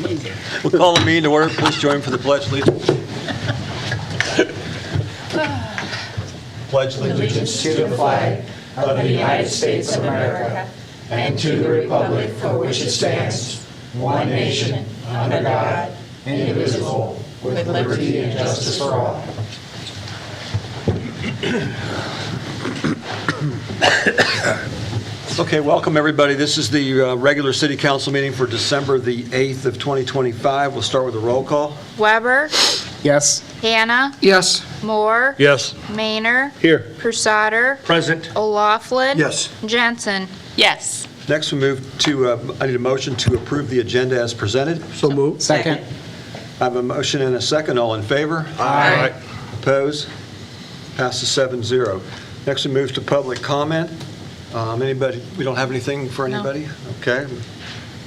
We'll call the meeting to order. Please join for the pledge, allegiance. Pledge Allegiance to the flag of the United States of America and to the republic for which it stands, one nation, under God, indivisible, with liberty and justice for all. Okay, welcome everybody. This is the regular city council meeting for December the 8th of 2025. We'll start with a roll call. Weber, Yes. Hannah, Yes. Moore, Yes. Maynor, Here. Crusader, Present. O'Laughlin. Yes. Jensen. Yes. Next we move to, I need a motion to approve the agenda as presented. So moved. Second. I have a motion and a second. All in favor? Aye. Opposed? Passes 7-0. Next we move to public comment. Anybody, we don't have anything for anybody? Okay.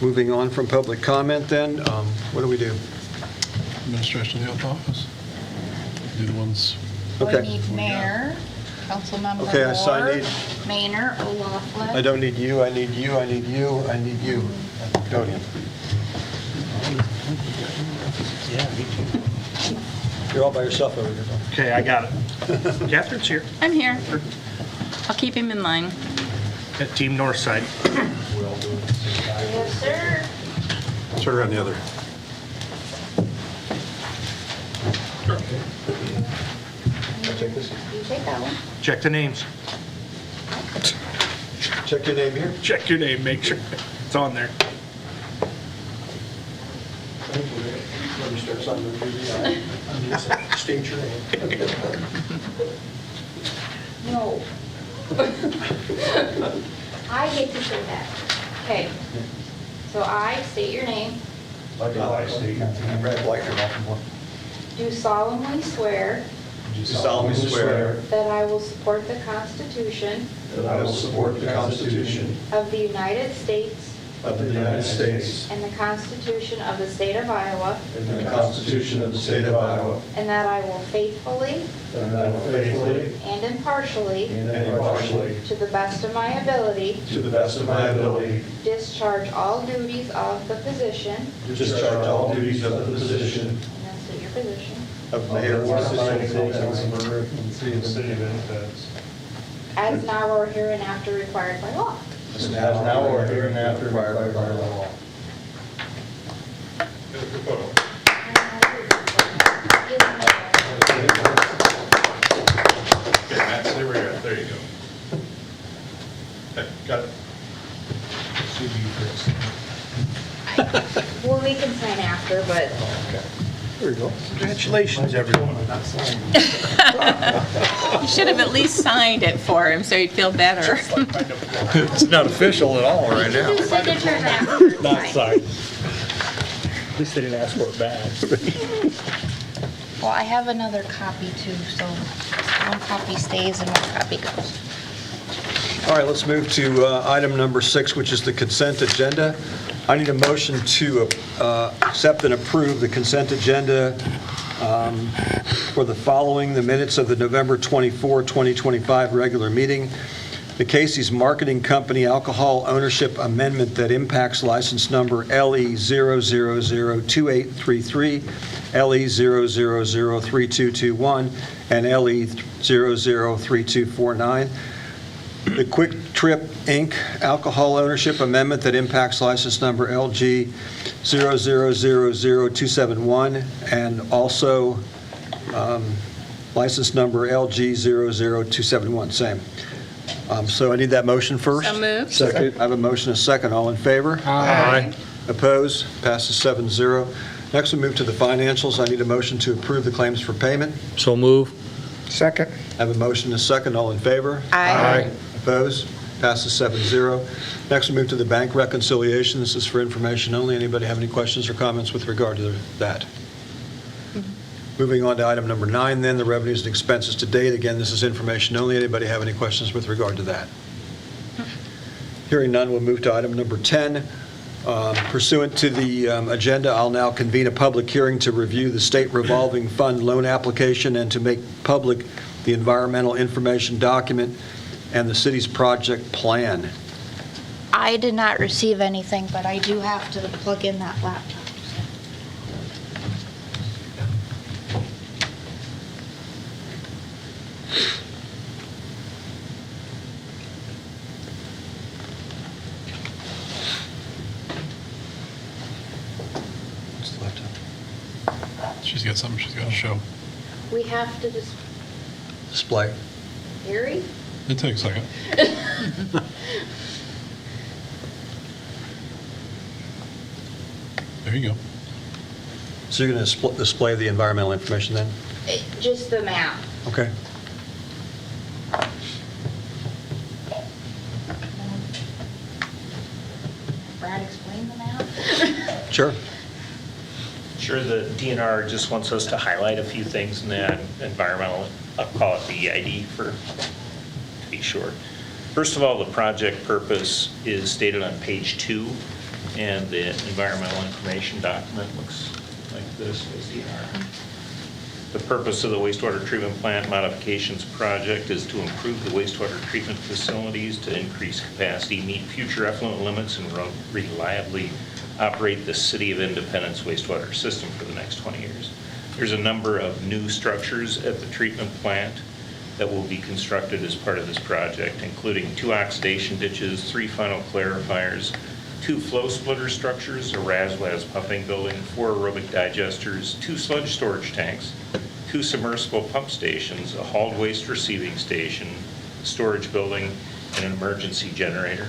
Moving on from public comment then, what do we do? Administration of the oath office. Do the ones. We Okay. need Mayor, Councilmember Okay, so I Moore, need- Maynor, I O'Laughlin. don't need you, I need you, I need you, I need you. Custodian. You're all by yourself over here. Okay, I got it. Catherine's here I'm here. I'll keep him in line. at Team Northside. Yes, sir. Sort of on the other. You take that one. Check the names. Check your name here. Check your name, make sure it's on there. Let me start something. State your name. No. I get to say that. Okay. So I state your name, Brad Blackner, welcome. do solemnly swear Do solemnly swear that I will support the Constitution that I will support the Constitution of the United States of the United States and the Constitution of the State of Iowa, and the Constitution of the State of Iowa, and that I will faithfully and that I will faithfully and impartially, and impartially, to the best of my ability, to the best of my ability, discharge all duties of the position, discharge all duties of the position and then state your position, of Mayor of of the the City Councilmember in the City of Independence, as now or hereinafter required by law. as now or hereinafter required by law. Okay, Matt, stay where you're at. There you go. Okay, got it. Well, we can sign after, but There you go. Congratulations, everyone. You should have at least signed it for him so he'd feel better. It's not official at all right now. do signatures after. Not signed. At least they didn't ask for it back. Well, I have another copy too, so one copy stays and one copy goes. All right, let's move to item number 6, which is the consent agenda. I need a motion to accept and approve the consent agenda for the following: the minutes of the November 24, 2025 regular meeting, the Casey's Marketing Company alcohol ownership amendment that impacts license number LE0002833, LE0003221, and LE0003249. The Quick Trip, Inc. alcohol ownership amendment that impacts license number LG 0000271, and also license number LG 00271, same. So I need that motion first. So moved. Second. I have a motion and a second. All in favor? Aye. Opposed? Passes 7-0. Next, we move to the financials. I need a motion to approve the claims for payment. So move. I Second. have a motion and a second. All in favor? Aye. Opposed? Passes 7-0. Next, we move to the bank reconciliation. This is for information only. Anybody have any questions or comments with regard to that? Moving on to item number 9, then, the revenues and expenses to date. Again, this is information only. Anybody have any questions with regard to that? Hearing none, we'll move to item number 10. Pursuant to the agenda, I'll now convene a public hearing to review the state revolving fund loan application and to make public the environmental information document and the city's project plan. I did not receive anything, but I do have to plug in that laptop. Still have to She's got something she's got to show. We have to just, display. Harry? It takes a second. There you go. So you're going to display the environmental information then? Just the map. Okay. Brad, explain the map? Sure. Sure, the DNR just wants us to highlight a few things in that environmental, I'll call it the EID to be short. First of all, the project purpose is stated on page 2, and the environmental information document looks like this as DNR. The purpose of the wastewater treatment plant modifications project is to improve the wastewater treatment facilities to increase capacity, meet future effluent limits, and reliably operate the City of Independence wastewater system for the next 20 years. There's a number of new structures at the treatment plant that will be constructed as part of this project, including 2 oxidation ditches, 3 funnel clarifiers, 2 flow splitter structures, a RASWAS pumping building, 4 aerobic digesters, 2 sludge storage tanks, 2 submersible pump stations, a hauled waste receiving station, storage building, and an emergency generator.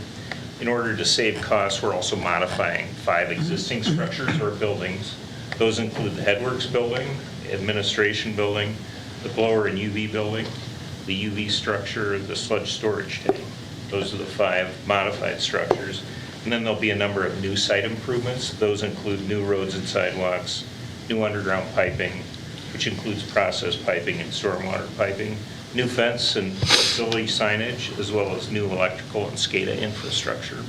In order to save costs, we're also modifying 5 existing structures or buildings. Those include the Headworks building, administration building, the blower and UV building, the UV structure, the sludge storage tank. Those are the 5 modified structures. And then there'll be a number of new site improvements. Those include new roads and sidewalks, new underground piping, which includes process piping and stormwater piping, new fence and facility signage, as well as new electrical and SCADA infrastructure.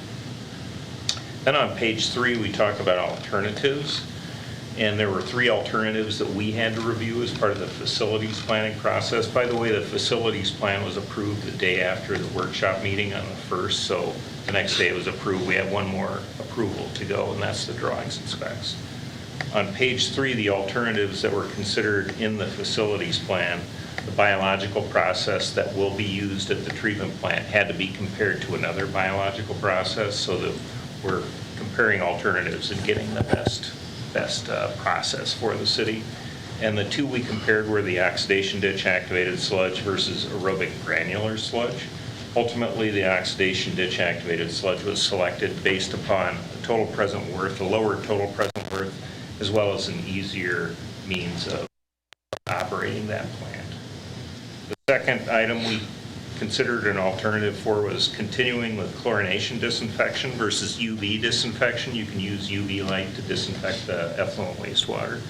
Then on page 3, we talk about alternatives. And there were 3 alternatives that we had to review as part of the facilities planning process. By the way, the facilities plan was approved the day after the workshop meeting on the 1st, so the next day it was approved. We have one more approval to go, and that's the drawings and specs. On page 3, the alternatives that were considered in the facilities plan, the biological process that will be used at the treatment plant had to be compared to another biological process, so that we're comparing alternatives and getting the best process for the city. And the 2 we compared were the oxidation ditch activated sludge versus aerobic granular sludge. Ultimately, the oxidation ditch activated sludge was selected based upon a total present worth, a lower total present worth, as well as an easier means of operating that plant. The second item we considered an alternative for was continuing with chlorination disinfection versus UV disinfection. You can use UV light to disinfect the effluent wastewater.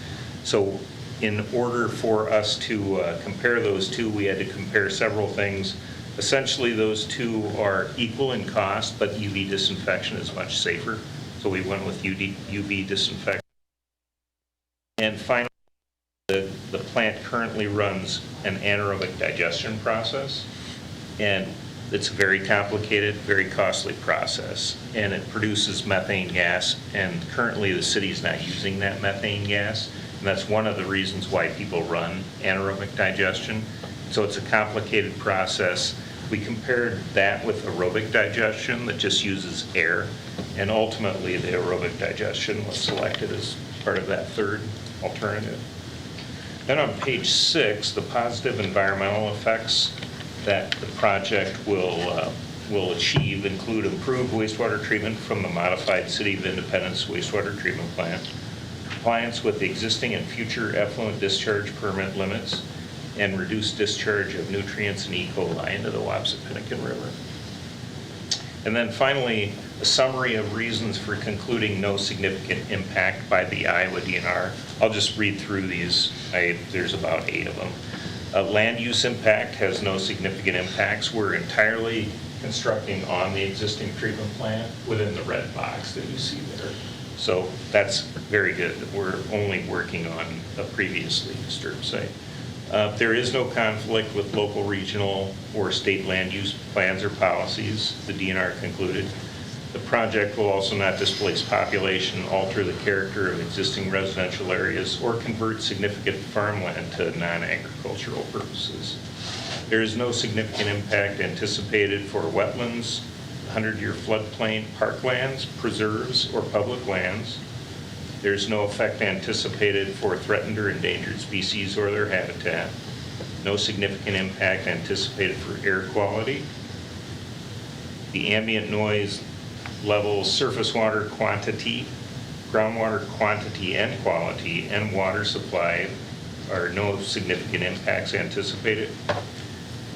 So in order for us to compare those 2, we had to compare several things. Essentially, those 2 are equal in cost, but UV disinfection is much safer. So we went with UV disinfection. And finally, the plant currently runs an anaerobic digestion process. And it's a very complicated, very costly process, and it produces methane gas, and currently the city is not using that methane gas, and that's one of the reasons why people run anaerobic digestion. So it's a complicated process. We compared that with aerobic digestion that just uses air, and ultimately the aerobic digestion was selected as part of that 3rd alternative. Then on page 6, the positive environmental effects that the project will achieve include improved wastewater treatment from the modified City of Independence wastewater treatment plant, compliance with the existing and future effluent discharge permit limits, and reduced discharge of nutrients and E. coli into the Wapsipinicon River. And then finally, a summary of reasons for concluding no significant impact by the Iowa DNR. I'll just read through these. There's about 8 of them. Land use impact has no significant impacts. We're entirely constructing on the existing treatment plant within the red box that you see there. So that's very good. We're only working on a previously disturbed site. There is no conflict with local, regional, or state land use plans or policies, the DNR concluded. The project will also not displace population, alter the character of existing residential areas, or convert significant farmland to non-agricultural purposes. There is no significant impact anticipated for wetlands, 100-year floodplain, parklands, preserves, or public lands. There's no effect anticipated for threatened or endangered species or their habitat. No significant impact anticipated for air quality. The ambient noise level, surface water quantity, groundwater quantity and quality, and water supply are no significant impacts anticipated.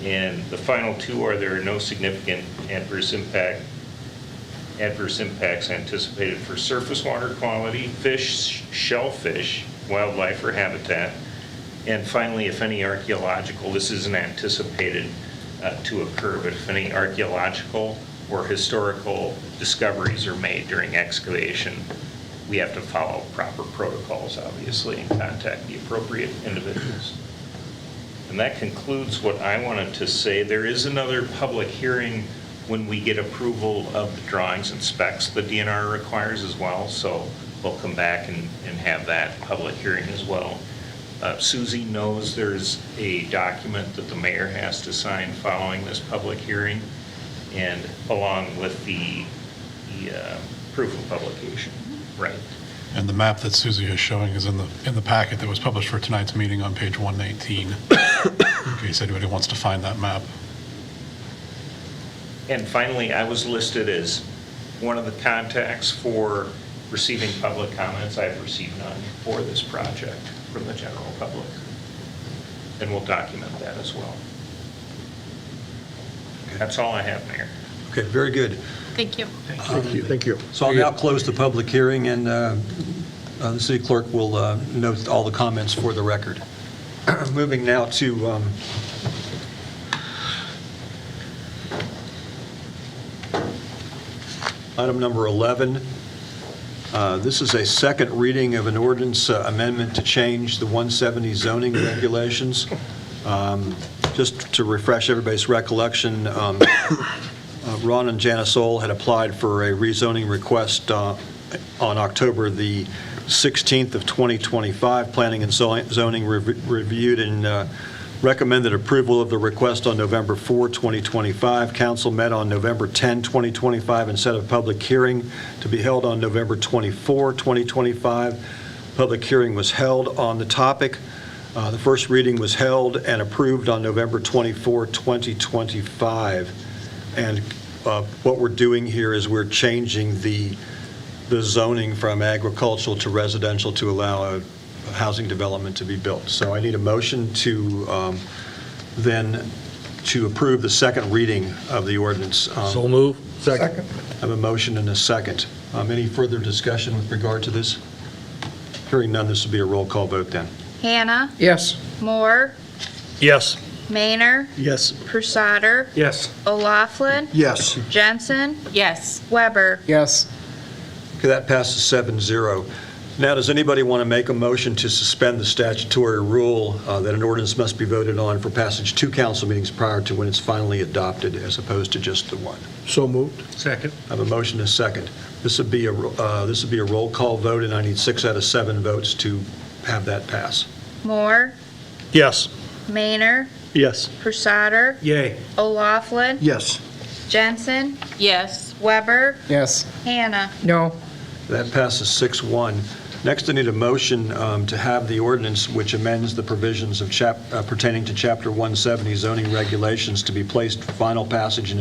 And the final two are there are no significant adverse impacts anticipated for surface water quality, fish, shellfish, wildlife, or habitat. And finally, if any archaeological, this isn't anticipated to occur, but if any archaeological or historical discoveries are made during excavation, we have to follow proper protocols, obviously, and contact the appropriate individuals. And that concludes what I wanted to say. There is another public hearing when we get approval of the drawings and specs the DNR requires as well, so we'll come back and have that public hearing as well. Susie knows there's a document that the mayor has to sign following this public hearing, and along with the proof of publication. Right. And the map that Susie is showing is in the packet that was published for tonight's meeting on page 119, in case anybody wants to find that map. And finally, I was listed as one of the contacts for receiving public comments. I've received none for this project from the general public. And we'll document that as well. That's all I have, Mayor. Okay, very good. Thank you. Thank you. So I'll now close the public hearing, and the city clerk will note all the comments for the record. Moving now to item number 11. This is a second reading of an ordinance amendment to change the 170 zoning regulations. Just to refresh everybody's recollection, Ron and Janice Ohl had applied for a rezoning request on October the 16th of 2025. Planning and Zoning reviewed and recommended approval of the request on November 4, 2025. Council met on November 10, 2025, and set a public hearing to be held on November 24, 2025. Public hearing was held on the topic. The first reading was held and approved on November 24, 2025. And what we're doing here is we're changing the zoning from agricultural to residential to allow a housing development to be built. So I need a motion to then to approve the second reading of the ordinance. So move. Second. I have a motion and a second. Any further discussion with regard to this? Hearing none, this will be a roll call vote then. Hannah, Yes. Moore, Yes. Maynard, Yes. Prusader, Yes. O'Laughlin, Yes. Jensen, Yes. Weber. Yes. Okay, that passes 7-0. Now, does anybody want to make a motion to suspend the statutory rule that an ordinance must be voted on for passage 2 council meetings prior to when it's finally adopted, as opposed to just the one? So moved. Second. I have a motion and a second. This would be a roll call vote, and I need 6 out of 7 votes to have that pass. Moore, Yes. Maynard, Yes. Prusader, Yay. O'Laughlin, Yes. Jensen, Yes. Weber, Yes. Hannah. No. That passes 6-1. Next, I need a motion to have the ordinance which amends the provisions of pertaining to Chapter 170 zoning regulations to be placed for final passage and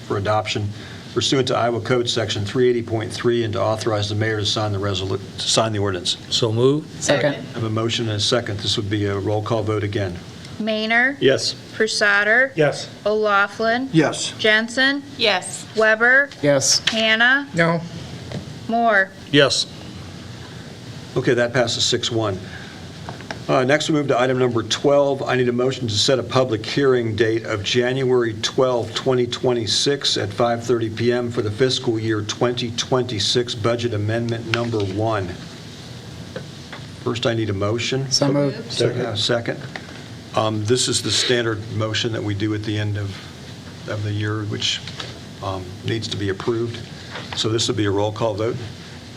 for adoption pursuant to Iowa Code Section 380.3, and to authorize the mayor to sign the ordinance. So moved. Second. I have a motion and a second. This would be a roll call vote again. Maynard, Yes. Prusader, Yes. O'Laughlin, Yes. Jensen, Yes. Weber, Yes. Hannah, No. Moore. Yes. Okay, that passes 6-1. Next, we move to item number 12. I need a motion to set a public hearing date of January 12, 2026 at 5:30 PM for the fiscal year 2026 budget amendment number 1. First, I need a motion. So moved. Second. This is the standard motion that we do at the end of the year, which needs to be approved. So this will be a roll call vote.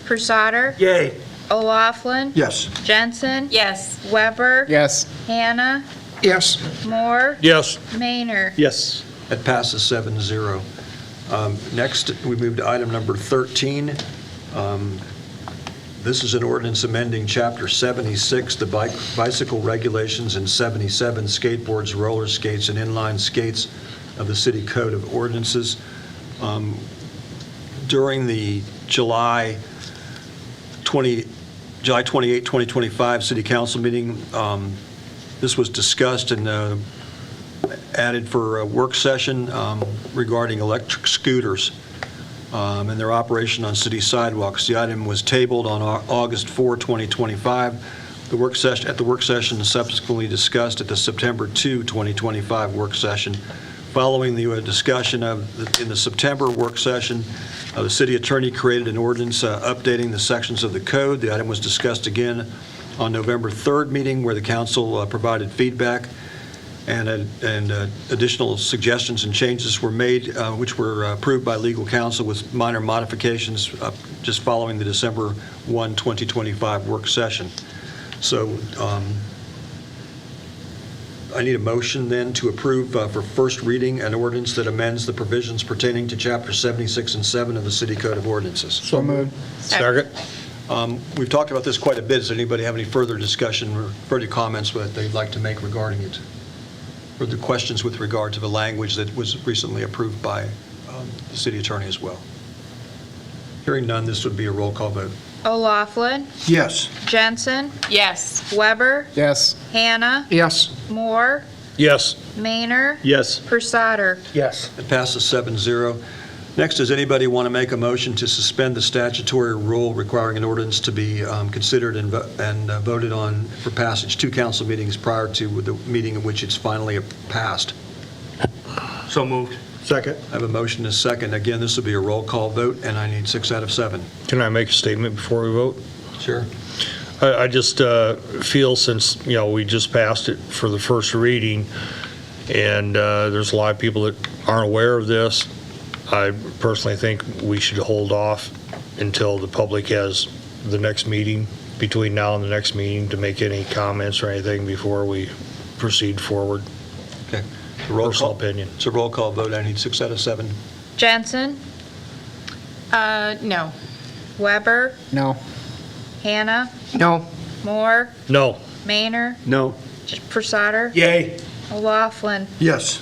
Prusader, Yay. O'Laughlin, Yes. Jensen, Yes. Weber, Yes. Hannah, Yes. Moore, Yes. Maynard. Yes. That passes 7-0. Next, we move to item number 13. This is an ordinance amending Chapter 76, the bicycle regulations, and 77, skateboards, roller skates, and inline skates of the City Code of Ordinances. During the July 28, 2025 City Council meeting, this was discussed and added for a work session regarding electric scooters and their operation on city sidewalks. The item was tabled on August 4, 2025. At the work session and subsequently discussed at the September 2, 2025 work session. Following the discussion in the September work session, the city attorney created an ordinance updating the sections of the code. The item was discussed again on November 3rd meeting, where the council provided feedback and additional suggestions and changes were made, which were approved by legal counsel with minor modifications just following the December 1, 2025 work session. So I need a motion then to approve for first reading an ordinance that amends the provisions pertaining to Chapter 76 and 7 of the City Code of Ordinances. So moved. Second. We've talked about this quite a bit. Does anybody have any further discussion or further comments that they'd like to make regarding it? Or the questions with regard to the language that was recently approved by the city attorney as well? Hearing none, this would be a roll call vote. O'Laughlin, Yes. Jensen, Yes. Weber, Yes. Hannah, Yes. Moore, Yes. Maynor, Yes. Pursader. Yes. It passes 7-0. Next, does anybody want to make a motion to suspend the statutory rule requiring an ordinance to be considered and voted on for passage 2 council meetings prior to the meeting in which it's finally passed? So moved. Second. I have a motion and a second. Again, this will be a roll call vote, and I need 6 out of 7. Can I make a statement before we vote? Sure. I just feel since, we just passed it for the first reading, and there's a lot of people that aren't aware of this, I personally think we should hold off until the public has the next meeting, between now and the next meeting, to make any comments or anything before we proceed forward. Okay. Roll Personal call. opinion. It's a roll call vote. I need 6 out of 7. Jensen, No. Weber, No. Hannah, No. Moore, No. Maynor, No. Pursader, Yay. O'Laughlin. Yes.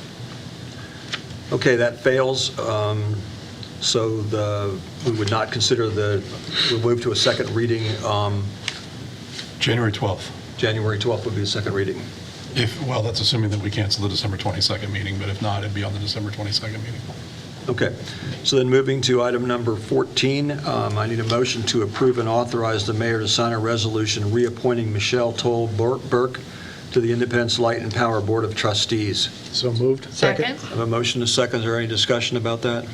Okay, that fails. So we would not consider we'll move to a second reading. January 12th. January 12th would be the second reading. Well, that's assuming that we cancel the December 22nd meeting, but if not, it'd be on the December 22nd meeting. Okay, so then moving to item number 14, I need a motion to approve and authorize the mayor to sign a resolution reappointing Michelle Toll Burke to the Independence Light and Power Board of Trustees. So moved. Second. I have a motion and a second. Is there any discussion about that?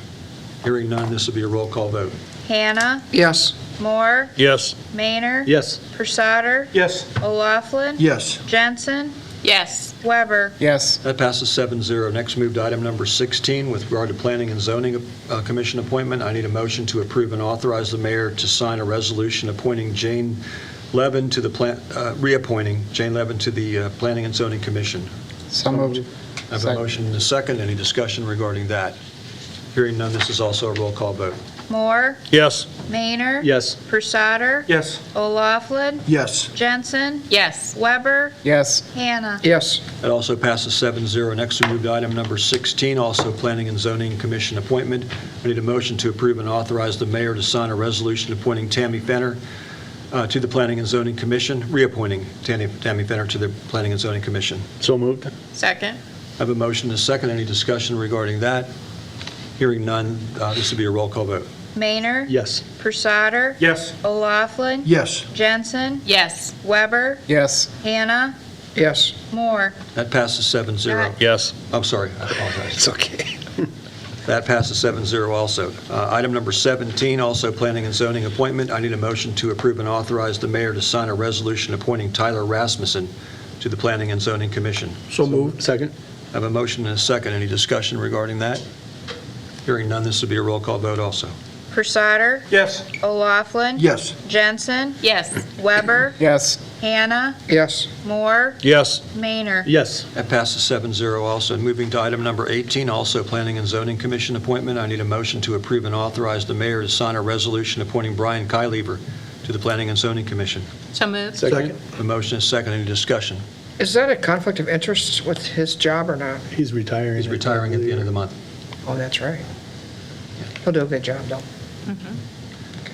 Hearing none, this will be a roll call vote. Hannah, Yes. Moore, Yes. Maynor, Yes. Pursader, Yes. O'Laughlin, Yes. Jensen, Yes. Weber. Yes. That passes 7-0. Next, move to item number 16 with regard to Planning and Zoning Commission appointment. I need a motion to approve and authorize the mayor to sign a resolution appointing Jane Levin to the reappointing Jane Levin to the Planning and Zoning Commission. So moved. I have a motion and a second. Any discussion regarding that? Hearing none, this is also a roll call vote. Moore, Yes. Maynor, Yes. Pursader, Yes. O'Laughlin, Yes. Jensen, Yes. Weber, Yes. Hannah. Yes. That also passes 7-0. Next, we move to item number 16, also Planning and Zoning Commission appointment. I need a motion to approve and authorize the mayor to sign a resolution appointing Tammy Fenner to the Planning and Zoning Commission, reappointing Tammy Fenner to the Planning and Zoning Commission. So moved. Second. I have a motion and a second. Any discussion regarding that? Hearing none, this will be a roll call vote. Maynor, Yes. Pursader, Yes. O'Laughlin, Yes. Jensen, Yes. Weber, Yes. Hannah, Yes. Moore. That passes 7-0. Yes. I'm sorry, I apologize. It's okay. That passes 7-0 also. Item number 17, also Planning and Zoning appointment. I need a motion to approve and authorize the mayor to sign a resolution appointing Tyler Rasmussen to the Planning and Zoning Commission. So moved. Second. I have a motion and a second. Any discussion regarding that? Hearing none, this will be a roll call vote also. Pursader, Yes. O'Laughlin, Yes. Jensen, Yes. Weber, Yes. Hannah, Yes. Moore, Yes. Maynor. Yes. That passes 7-0 also. And moving to item number 18, also Planning and Zoning Commission appointment. I need a motion to approve and authorize the mayor to sign a resolution appointing Brian Kylever to the Planning and Zoning Commission? So moved. Second. A motion is second. Any discussion? Is that a conflict of interest with his job or not? He's retiring. He's retiring at the end of the month. Oh, that's right. He'll do a good job, though. Okay,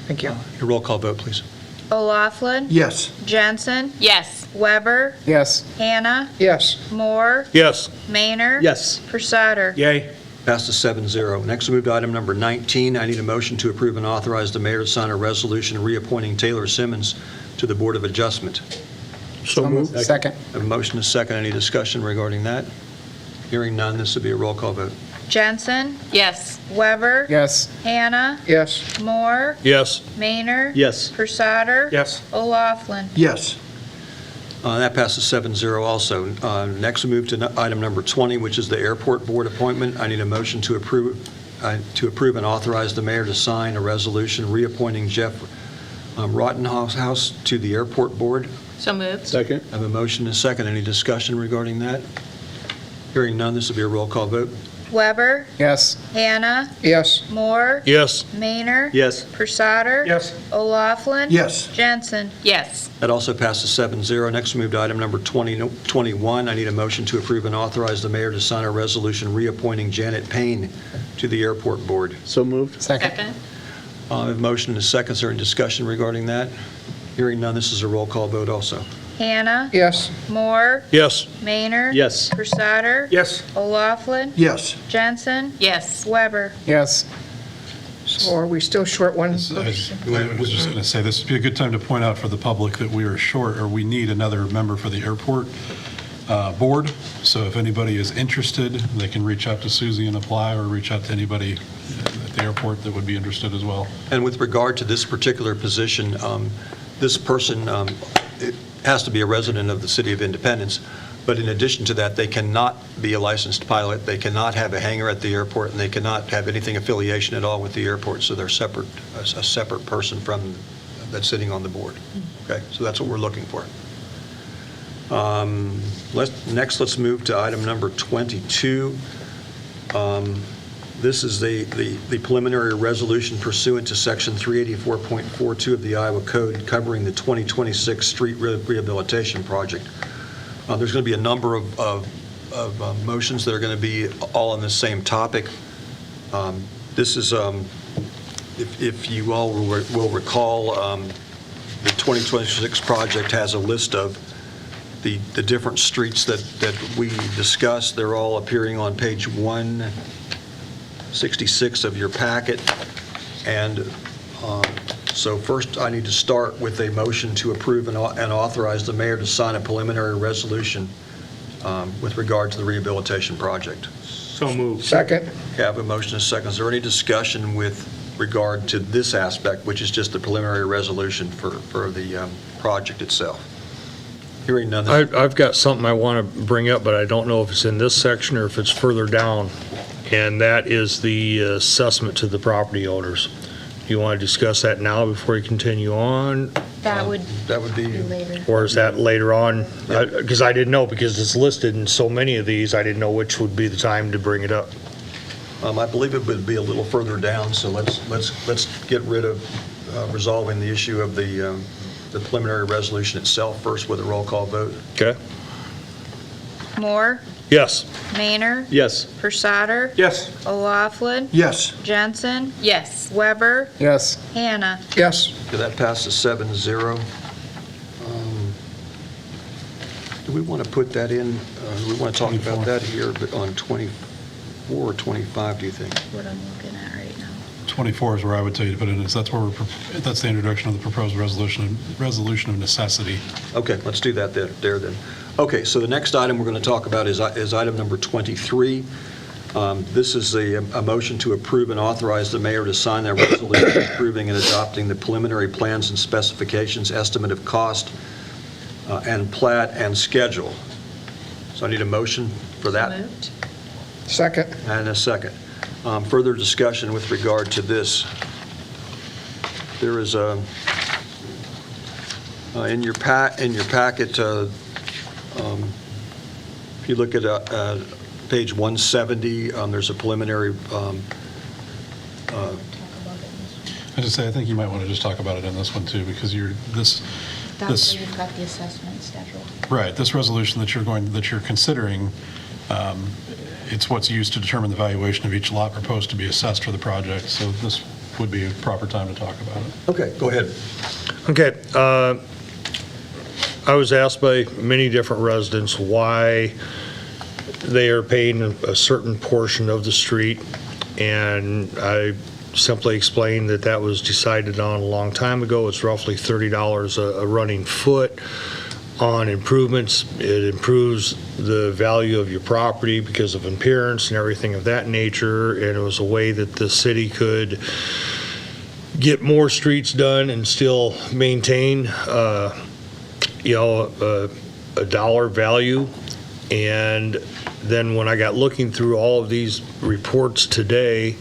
thank you. Your roll call vote, please. O'Laughlin. Yes. Jensen. Yes. Weber. Yes. Hannah. Yes. Moore. Yes. Maynard. Yes. Pursader. Yay. Passes 7-0. Next, we move to item number 19. I need a motion to approve and authorize the mayor to sign a resolution reappointing Taylor Simmons to the Board of Adjustment. So moved. Second. I have a motion is second. Any discussion regarding that? Hearing none, this will be a roll call vote. Jensen. Yes. Weber. Yes. Hannah. Yes. Moore. Yes. Maynard. Yes. Pursader. Yes. O'Laughlin. Yes. That passes 7-0 also. Next, we move to item number 20, which is the Airport Board appointment. I need a motion to approve and authorize the mayor to sign a resolution reappointing Jeff Rottenhouse to the Airport Board. So moved. Second. I have a motion and a second. Any discussion regarding that? Hearing none, this will be a roll call vote. Weber. Yes. Hannah. Yes. Moore. Yes. Maynard. Yes. Pursader. Yes. O'Laughlin. Yes. Jensen. Yes. That also passes 7-0. Next, we move to item number 21. I need a motion to approve and authorize the mayor to sign a resolution reappointing Janet Payne to the Airport Board. So moved. Second. I have a motion and a second. Is there any discussion regarding that? Hearing none, this is a roll call vote also. Hannah. Yes. Moore. Yes. Maynard. Yes. Pursader. Yes. O'Laughlin. Yes. Jensen. Yes. Weber. Yes. So are we still short one? I was just going to say, this would be a good time to point out for the public that we are short, or we need another member for the airport board. So if anybody is interested, they can reach out to Susie and apply, or reach out to anybody at the airport that would be interested as well. And with regard to this particular position, this person it has to be a resident of the City of Independence, but in addition to that, they cannot be a licensed pilot, they cannot have a hangar at the airport, and they cannot have anything affiliation at all with the airport, so they're a separate person from that's sitting on the board. Okay, so that's what we're looking for. Next, let's move to item number 22. This is the preliminary resolution pursuant to Section 384.42 of the Iowa Code covering the 2026 street rehabilitation project. There's going to be a number of motions that are going to be all on the same topic. This is, if you all will recall, the 2026 project has a list of the different streets that we discussed. They're all appearing on page 166 of your packet. And so first, I need to start with a motion to approve and authorize the mayor to sign a preliminary resolution with regard to the rehabilitation project. So moved. Second. Okay, I have a motion and a second. Is there any discussion with regard to this aspect, which is just the preliminary resolution for the project itself? Hearing none. I've got something I want to bring up, but I don't know if it's in this section or if it's further down, and that is the assessment to the property owners. Do you want to discuss that now before you continue on, That would be be later. or is that later on? Because I didn't know, because it's listed in so many of these, I didn't know which would be the time to bring it up. I believe it would be a little further down, so let's get rid of resolving the issue of the preliminary resolution itself first with a roll call vote. Okay? Moore. Yes. Maynard. Yes. Pursader. Yes. O'Laughlin. Yes. Jensen. Yes. Weber. Yes. Hannah. Yes. Okay, that passes 7-0. Do we want to put that in, do we want to talk about that here, but on 24 or 25, do you think? What I'm looking at right now. 24 is where I would tell you to put it, is that's the introduction of the proposed resolution of necessity. Okay, let's do that there then. Okay, so the next item we're going to talk about is item number 23. This is a motion to approve and authorize the mayor to sign that resolution approving and adopting the preliminary plans and specifications, estimate of cost, and plat and schedule. So I need a motion for that. So moved. Second. And a second. Further discussion with regard to this. There is a, in your packet, if you look at page 170, there's a preliminary, I just say, I think you might want to just talk about it in this one too, because That's this, where you've got the assessment schedule. right, this resolution that you're considering, it's what's used to determine the valuation of each lot proposed to be assessed for the project, so this would be a proper time to talk about it. Okay, go ahead. Okay, I was asked by many different residents why they are paying a certain portion of the street, and I simply explained that that was decided on a long time ago. It's roughly $30 a running foot on improvements. It improves the value of your property because of appearance and everything of that nature, and it was a way that the city could get more streets done and still maintain, a dollar value. And then when I got looking through all of these reports today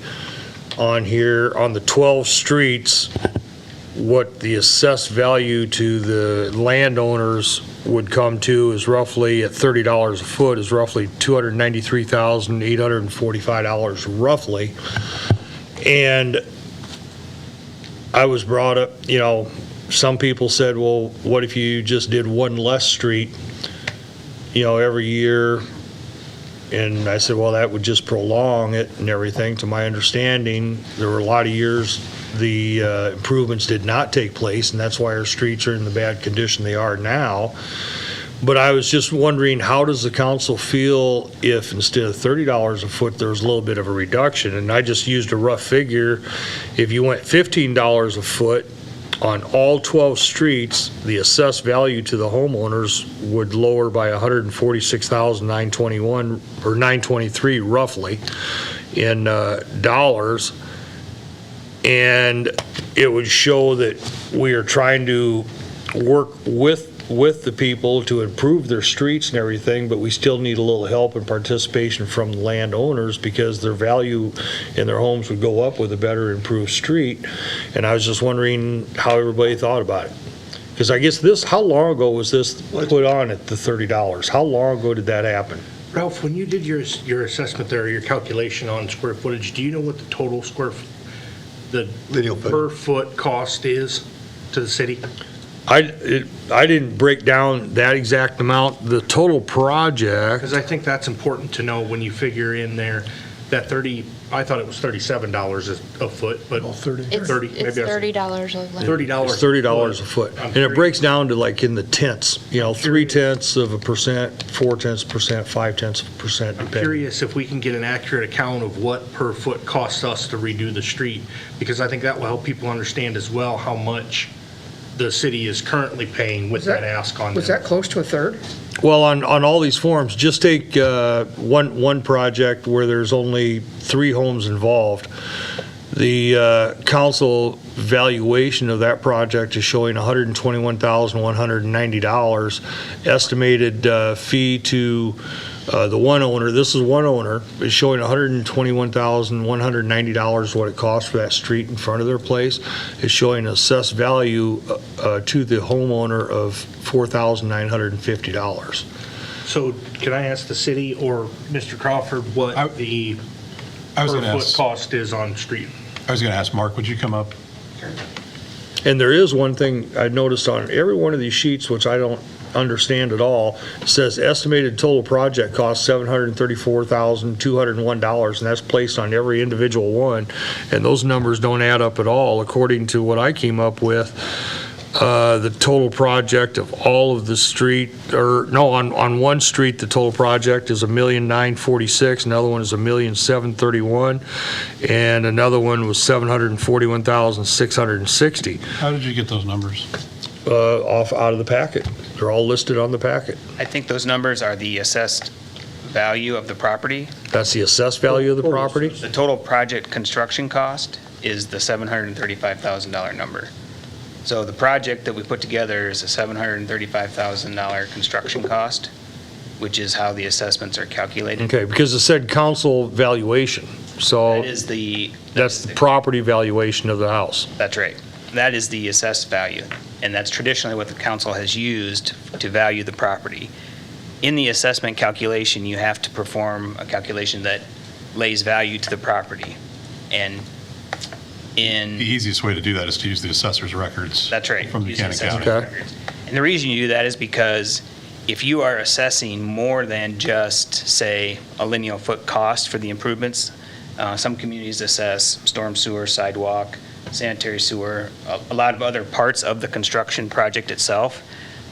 on here, on the 12 streets, what the assessed value to the landowners would come to is roughly, at $30 a foot, is roughly $293,845 roughly. And I was brought up, some people said, well, what if you just did one less street, every year? And I said, well, that would just prolong it and everything. To my understanding, there were a lot of years the improvements did not take place, and that's why our streets are in the bad condition they are now. But I was just wondering, how does the council feel if instead of $30 a foot, there was a little bit of a reduction? And I just used a rough figure. If you went $15 a foot on all 12 streets, the assessed value to the homeowners would lower by $146,921 or $923 roughly in dollars. And it would show that we are trying to work with the people to improve their streets and everything, but we still need a little help and participation from the landowners because their value in their homes would go up with a better improved street. And I was just wondering how everybody thought about it. Because I guess how long ago was this put on at the $30? How long ago did that happen? Ralph, when you did your assessment there, your calculation on square footage, do you know what the total the Lineal foot. per foot cost is to the city? I didn't break down that exact amount. The total project, Because I think that's important to know when you figure in there that I thought it was $37 a foot, but 30, It's maybe $30 a land. $30. it's $30 a foot. I'm And it breaks down to like in the tenths, 0.3%, 0.4%, 0.5%, I'm depending. curious if we can get an accurate account of what per foot costs us to redo the street, because I think that will help people understand as well how much the city is currently paying with that ask on them. Was that close to a third? Well, on all these forms, just take one project where there's only 3 homes involved. The council valuation of that project is showing $121,190. Estimated fee to the one owner, this is one owner, is showing $121,190 what it costs for that street in front of their place. It's showing assessed value to the homeowner of $4,950. So can I ask the city or Mr. Crawford what the I was per gonna foot ask- cost is on street? I was going to ask Mark, would you come up? And there is one thing I noticed on every one of these sheets, which I don't understand at all, says estimated total project cost $734,201, and that's placed on every individual one. And those numbers don't add up at all, according to what I came up with. The total project of all of the street, on one street, the total project is $1,946,000, another one is $1,731,000, and another one was $741,660. How did you get those numbers? Out of the packet. They're all listed on the packet. I think those numbers are the assessed value of the property. That's the assessed value of the property? The total project construction cost is the $735,000 number. So the project that we put together is a $735,000 construction cost, which is how the assessments are calculated. Okay, because it said council valuation, so That is the. that's the property valuation of the house. That's right. That is the assessed value, and that's traditionally what the council has used to value the property. In the assessment calculation, you have to perform a calculation that lays value to the property. And The easiest way to do that is to use the assessor's records. That's right. From using Buchanan assessment County. records. And the reason you do that is because if you are assessing more than just, say, a lineal foot cost for the improvements, some communities assess storm sewer, sidewalk, sanitary sewer, a lot of other parts of the construction project itself.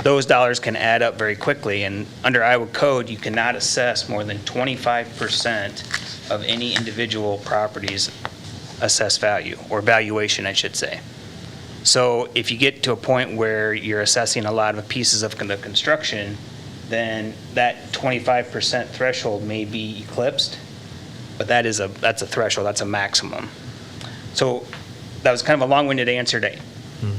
Those dollars can add up very quickly, and under Iowa code, you cannot assess more than 25% of any individual property's assessed value, or valuation, I should say. So if you get to a point where you're assessing a lot of pieces of the construction, then that 25% threshold may be eclipsed, but that's a threshold, that's a maximum. So that was kind of a long-winded answer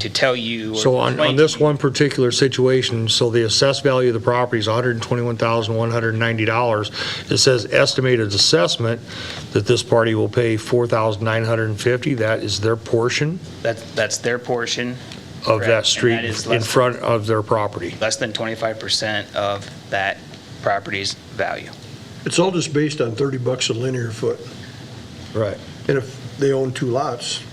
to tell you. or So explain on to this you. one particular situation, so the assessed value of the property is $121,190. It says estimated assessment that this party will pay $4,950. That is their portion That's their portion. of Correct. that And street that is in less front of their property. less than 25% of that property's value. It's all just based on $30 a linear foot. Right. And if they own 2 lots,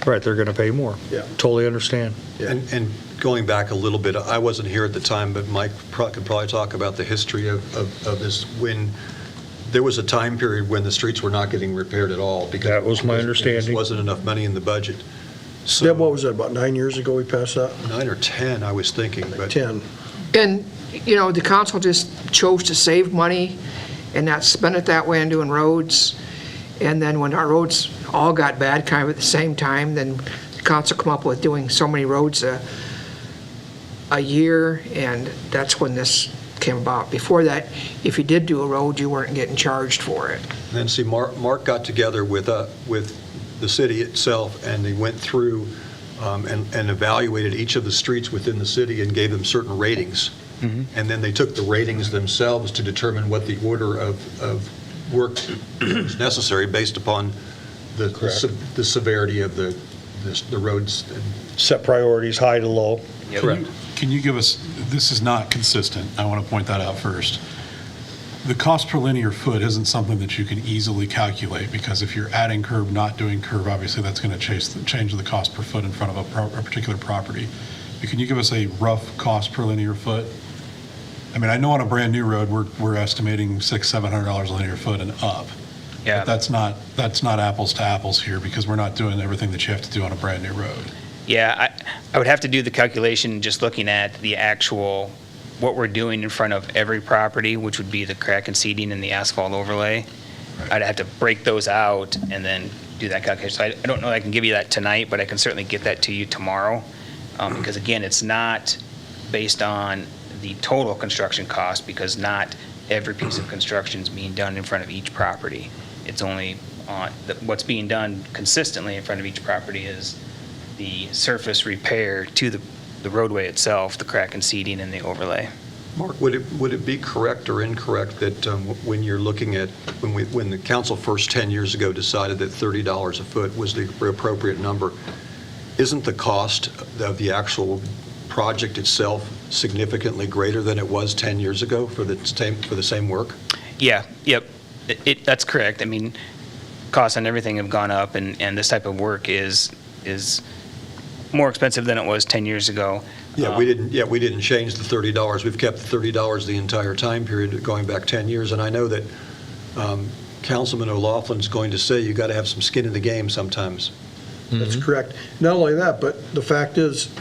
Right, they're going to pay more. Yeah. Totally understand. And going back a little bit, I wasn't here at the time, but Mike could probably talk about the history of this. When there was a time period when the streets were not getting repaired at all because That was my there understanding. wasn't enough money in the budget. So Deb, what was that, about 9 years ago we passed that? 9 or 10, I was thinking, but 10. And, you know, the council just chose to save money and not spend it that way on doing roads. And then when our roads all got bad kind of at the same time, then the council come up with doing so many roads a year, and that's when this came about. Before that, if you did do a road, you weren't getting charged for it. And then see, Mark got together with the city itself, and they went through and evaluated each of the streets within the city and gave them certain ratings. And then they took the ratings themselves to determine what the order of work was necessary based upon the severity of the roads. Set priorities, high to low. Correct. Can you give us, this is not consistent, I want to point that out first. The cost per linear foot isn't something that you can easily calculate, because if you're adding curb, not doing curb, obviously that's going to change the cost per foot in front of a particular property. But can you give us a rough cost per linear foot? I mean, I know on a brand-new road, we're estimating $600-700 a linear foot and up. Yeah. But that's not apples to apples here, because we're not doing everything that you have to do on a brand-new road. Yeah, I would have to do the calculation just looking at the actual, what we're doing in front of every property, which would be the crack and seeding and the asphalt overlay. Right. I'd have to break those out and then do that calculation. So I don't know that I can give you that tonight, but I can certainly get that to you tomorrow. Because again, it's not based on the total construction cost, because not every piece of construction is being done in front of each property. It's only on, what's being done consistently in front of each property is the surface repair to the roadway itself, the crack and seeding and the overlay. Mark, would it be correct or incorrect that when you're looking at, when the council first 10 years ago decided that $30 a foot was the appropriate number, isn't the cost of the actual project itself significantly greater than it was 10 years ago for the same work? Yeah, yep, that's correct. I mean, costs on everything have gone up, and this type of work is more expensive than it was 10 years ago. Yeah, we didn't change the $30. We've kept the $30 the entire time period going back 10 years. And I know that Councilman O'Loughlin's going to say you got to have some skin in the game sometimes. That's correct. Not only that, but the fact is,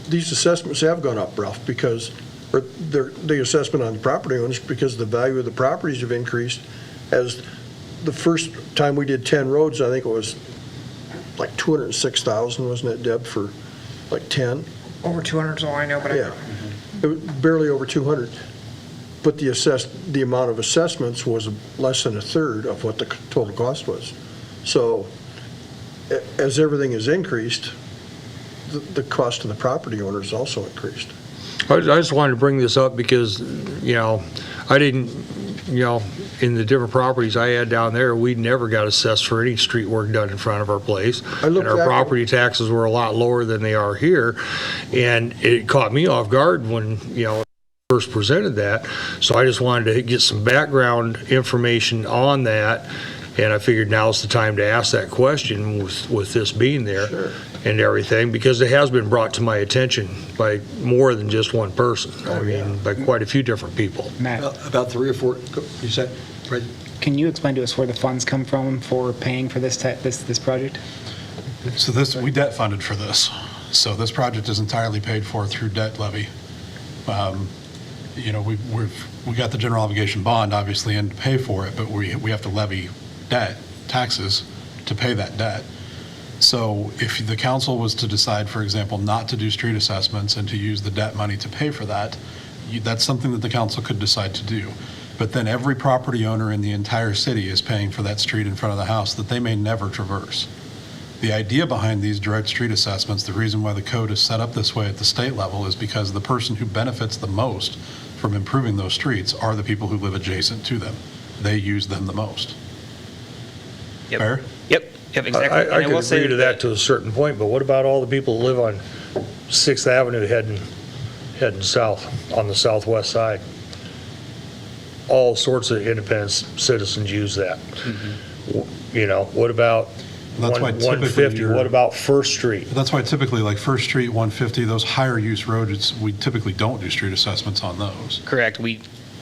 these assessments have gone up, Ralph, because, or the assessment on the property owners, because the value of the properties have increased. As the first time we did 10 roads, I think it was like 206,000, wasn't it, Deb, for like 10? Over 200 is all I know, but Yeah. It was barely over 200. But the amount of assessments was less than a third of what the total cost was. So as everything has increased, the cost of the property owners also increased. I just wanted to bring this up because, you know, I didn't, you know, in the different properties I had down there, we never got assessed for any street work done in front of our place. And our property taxes were a lot lower than they are here. And it caught me off guard when, you know, first presented that. So I just wanted to get some background information on that And I figured now's the time to ask that question with this being there and everything, because it has been brought to my attention by more than just one person. I mean, by quite a few different people. Matt, About 3 or 4, you said, right? can you explain to us where the funds come from for paying for this project? So this, we debt funded for this. So this project is entirely paid for through debt levy. You know, we got the general obligation bond, obviously, and to pay for it, but we have to levy debt, taxes, to pay that debt. So if the council was to decide, for example, not to do street assessments and to use the debt money to pay for that, that's something that the council could decide to do. But then every property owner in the entire city is paying for that street in front of the house that they may never traverse. The idea behind these direct street assessments, the reason why the code is set up this way at the state level, is because the person who benefits the most from improving those streets are the people who live adjacent to them. They use them the most. Yep. Fair? Yep, exactly. I And will could say agree to that to a certain point, but what about all the people who live on 6th Avenue heading south, on the southwest side? All sorts of independent citizens use that. You know, what about That's why typically 150, you're- what about First Street? That's why typically, like First Street, 150, those higher use roads, we typically don't do street assessments on those. Correct.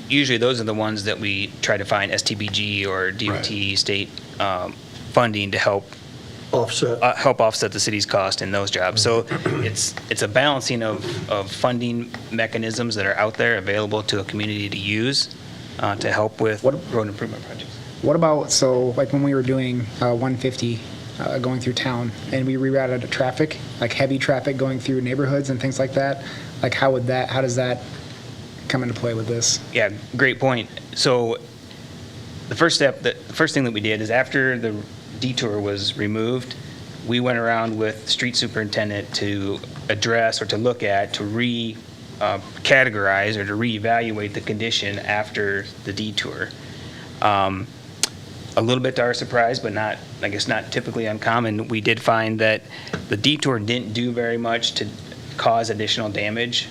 Usually those are the ones that we try to find STBG or DOT state funding to help offset the city's cost in those jobs. So it's a balancing of funding mechanisms that are out there available to a community to use to help with road improvement projects. What about, so like when we were doing 150 going through town and we rerouted traffic, like heavy traffic going through neighborhoods and things like that, like how does that come into play with this? Yeah, great point. So the first thing that we did is after the detour was removed, we went around with street superintendent to address or to look at, to categorize or to reevaluate the condition after the detour. A little bit to our surprise, but not typically uncommon, we did find that the detour didn't do very much to cause additional damage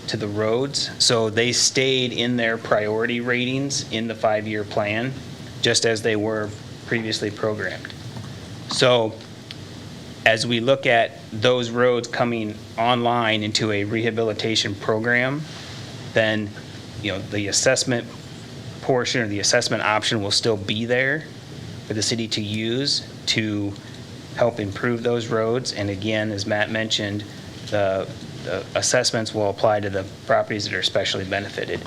to the roads. So they stayed in their priority ratings in the 5-year plan, just as they were previously programmed. So as we look at those roads coming online into a rehabilitation program, then, you know, the assessment portion or the assessment option will still be there for the city to use to help improve those roads. And again, as Matt mentioned, the assessments will apply to the properties that are especially benefited.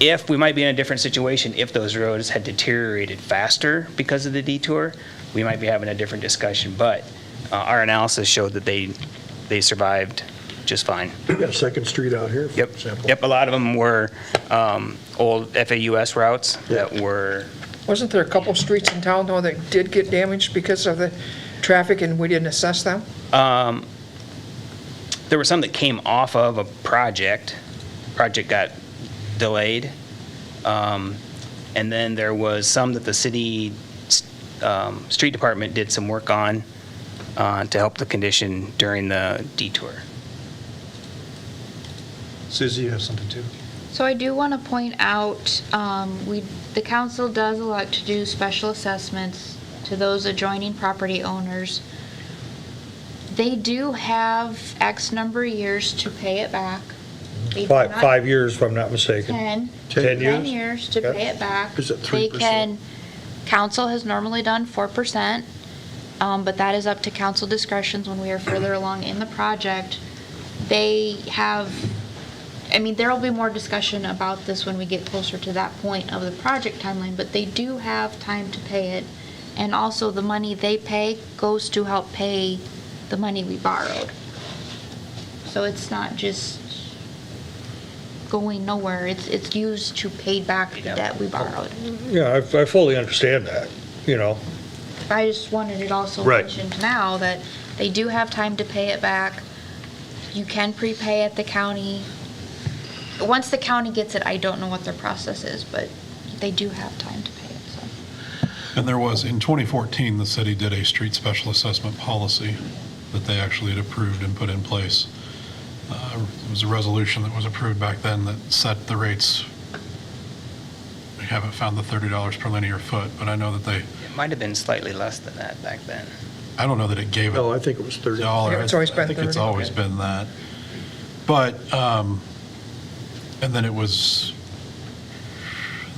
If we might be in a different situation, if those roads had deteriorated faster because of the detour, we might be having a different discussion. But our analysis showed that they survived just fine. We got 2nd Street out here, for Yep. example. Yep, a lot of them were old FAUS routes that were, Wasn't there a couple streets in town, though, that did get damaged because of the traffic and we didn't assess them? there were some that came off of a project. Project got delayed. And then there was some that the city street department did some work on to help the condition during the detour. Susie, you have something too? So I do want to point out, the council does elect to do special assessments to those adjoining property owners. They do have X number of years to pay it back. They do not- 5 years, if I'm not mistaken. 10. 10 years? 10 years to pay it back. Is it They 3%? can, council has normally done 4%, but that is up to council discretions when we are further along in the project. They have, I mean, there will be more discussion about this when we get closer to that point of the project timeline, but they do have time to pay it. And also, the money they pay goes to help pay the money we borrowed. So it's not just going nowhere, it's used to pay back the debt we borrowed. Yeah, I fully understand that, you know. I just wanted it also Right. mentioned now that they do have time to pay it back. You can prepay at the county. Once the county gets it, I don't know what their process is, but they do have time to pay it, so. And there was, in 2014, the city did a street special assessment policy that they actually had approved and put in place. It was a resolution that was approved back then that set the rates haven't found the $30 per linear foot, but I know that they, It might have been slightly less than that back then. I don't know that it gave it. No, I think it was 30. $1. Yeah, it's always been I think it's 30. always been that. But, and then it was,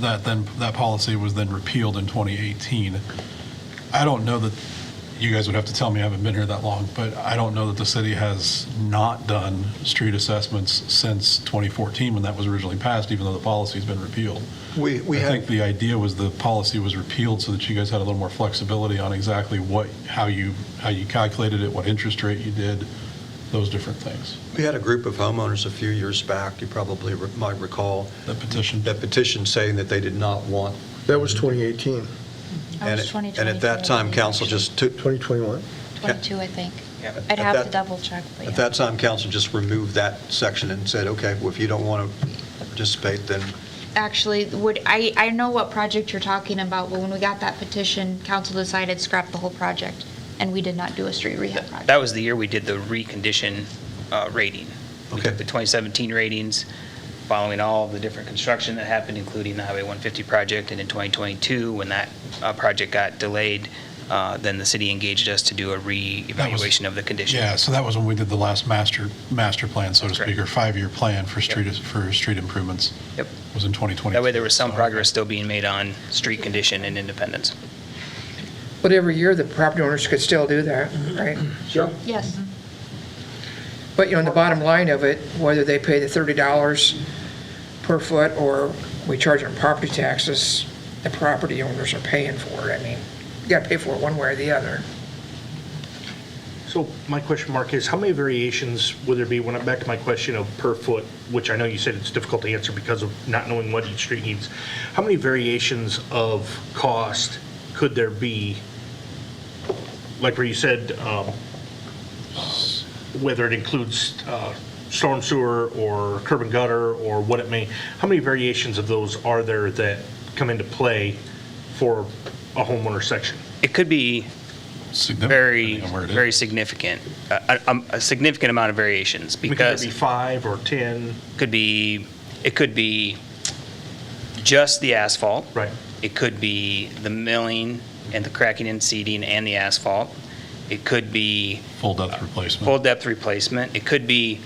that policy was then repealed in 2018. I don't know that, you guys would have to tell me, I haven't been here that long, but I don't know that the city has not done street assessments since 2014 when that was originally passed, even though the policy's been repealed. We I think had, the idea was the policy was repealed so that you guys had a little more flexibility on exactly how you calculated it, what interest rate you did, those different things. we had a group of homeowners a few years back, you probably might recall, The petition. that petition saying that they did not want. That was 2018, That was And at that 2023, time, I think, council actually. just took, 2021. 22, I think. Yeah. I'd At have to that- double check, but at yeah. that time, council just removed that section and said, okay, well, if you don't want to participate, then Actually, I know what project you're talking about, but when we got that petition, council decided scrap the whole project, and we did not do a street rehab project. That was the year we did the recondition rating. We Okay. took the 2017 ratings, following all of the different construction that happened, including the Highway 150 project, and in 2022, when that project got delayed, then the city engaged us to do a re-evaluation of the condition. Yeah, so that was when we did the last master plan, so to That's speak, or correct. 5-year plan for street improvements. Yep. Was in 2020. That way, there was some progress still being made on street condition and Independence. But every year, the property owners could still do that, right? Sure. Yes. But, you know, the bottom line of it, whether they pay the $30 per foot or we charge them property taxes, the property owners are paying for it. I mean, you got to pay for it one way or the other. So my question, Mark, is how many variations would there be, when I'm back to my question of per foot, which I know you said it's difficult to answer because of not knowing what each street needs. How many variations of cost could there be? Like where you said, whether it includes storm sewer or curb and gutter or what it may, how many variations of those are there that come into play for a homeowner section? It could be Significant, very, depending on where it is. very significant, a significant amount of variations, Could there because be 5 or 10? it could be just the asphalt. Right. It could be the milling and the cracking and seeding and the asphalt. It could be Full depth replacement. full depth replacement. It could be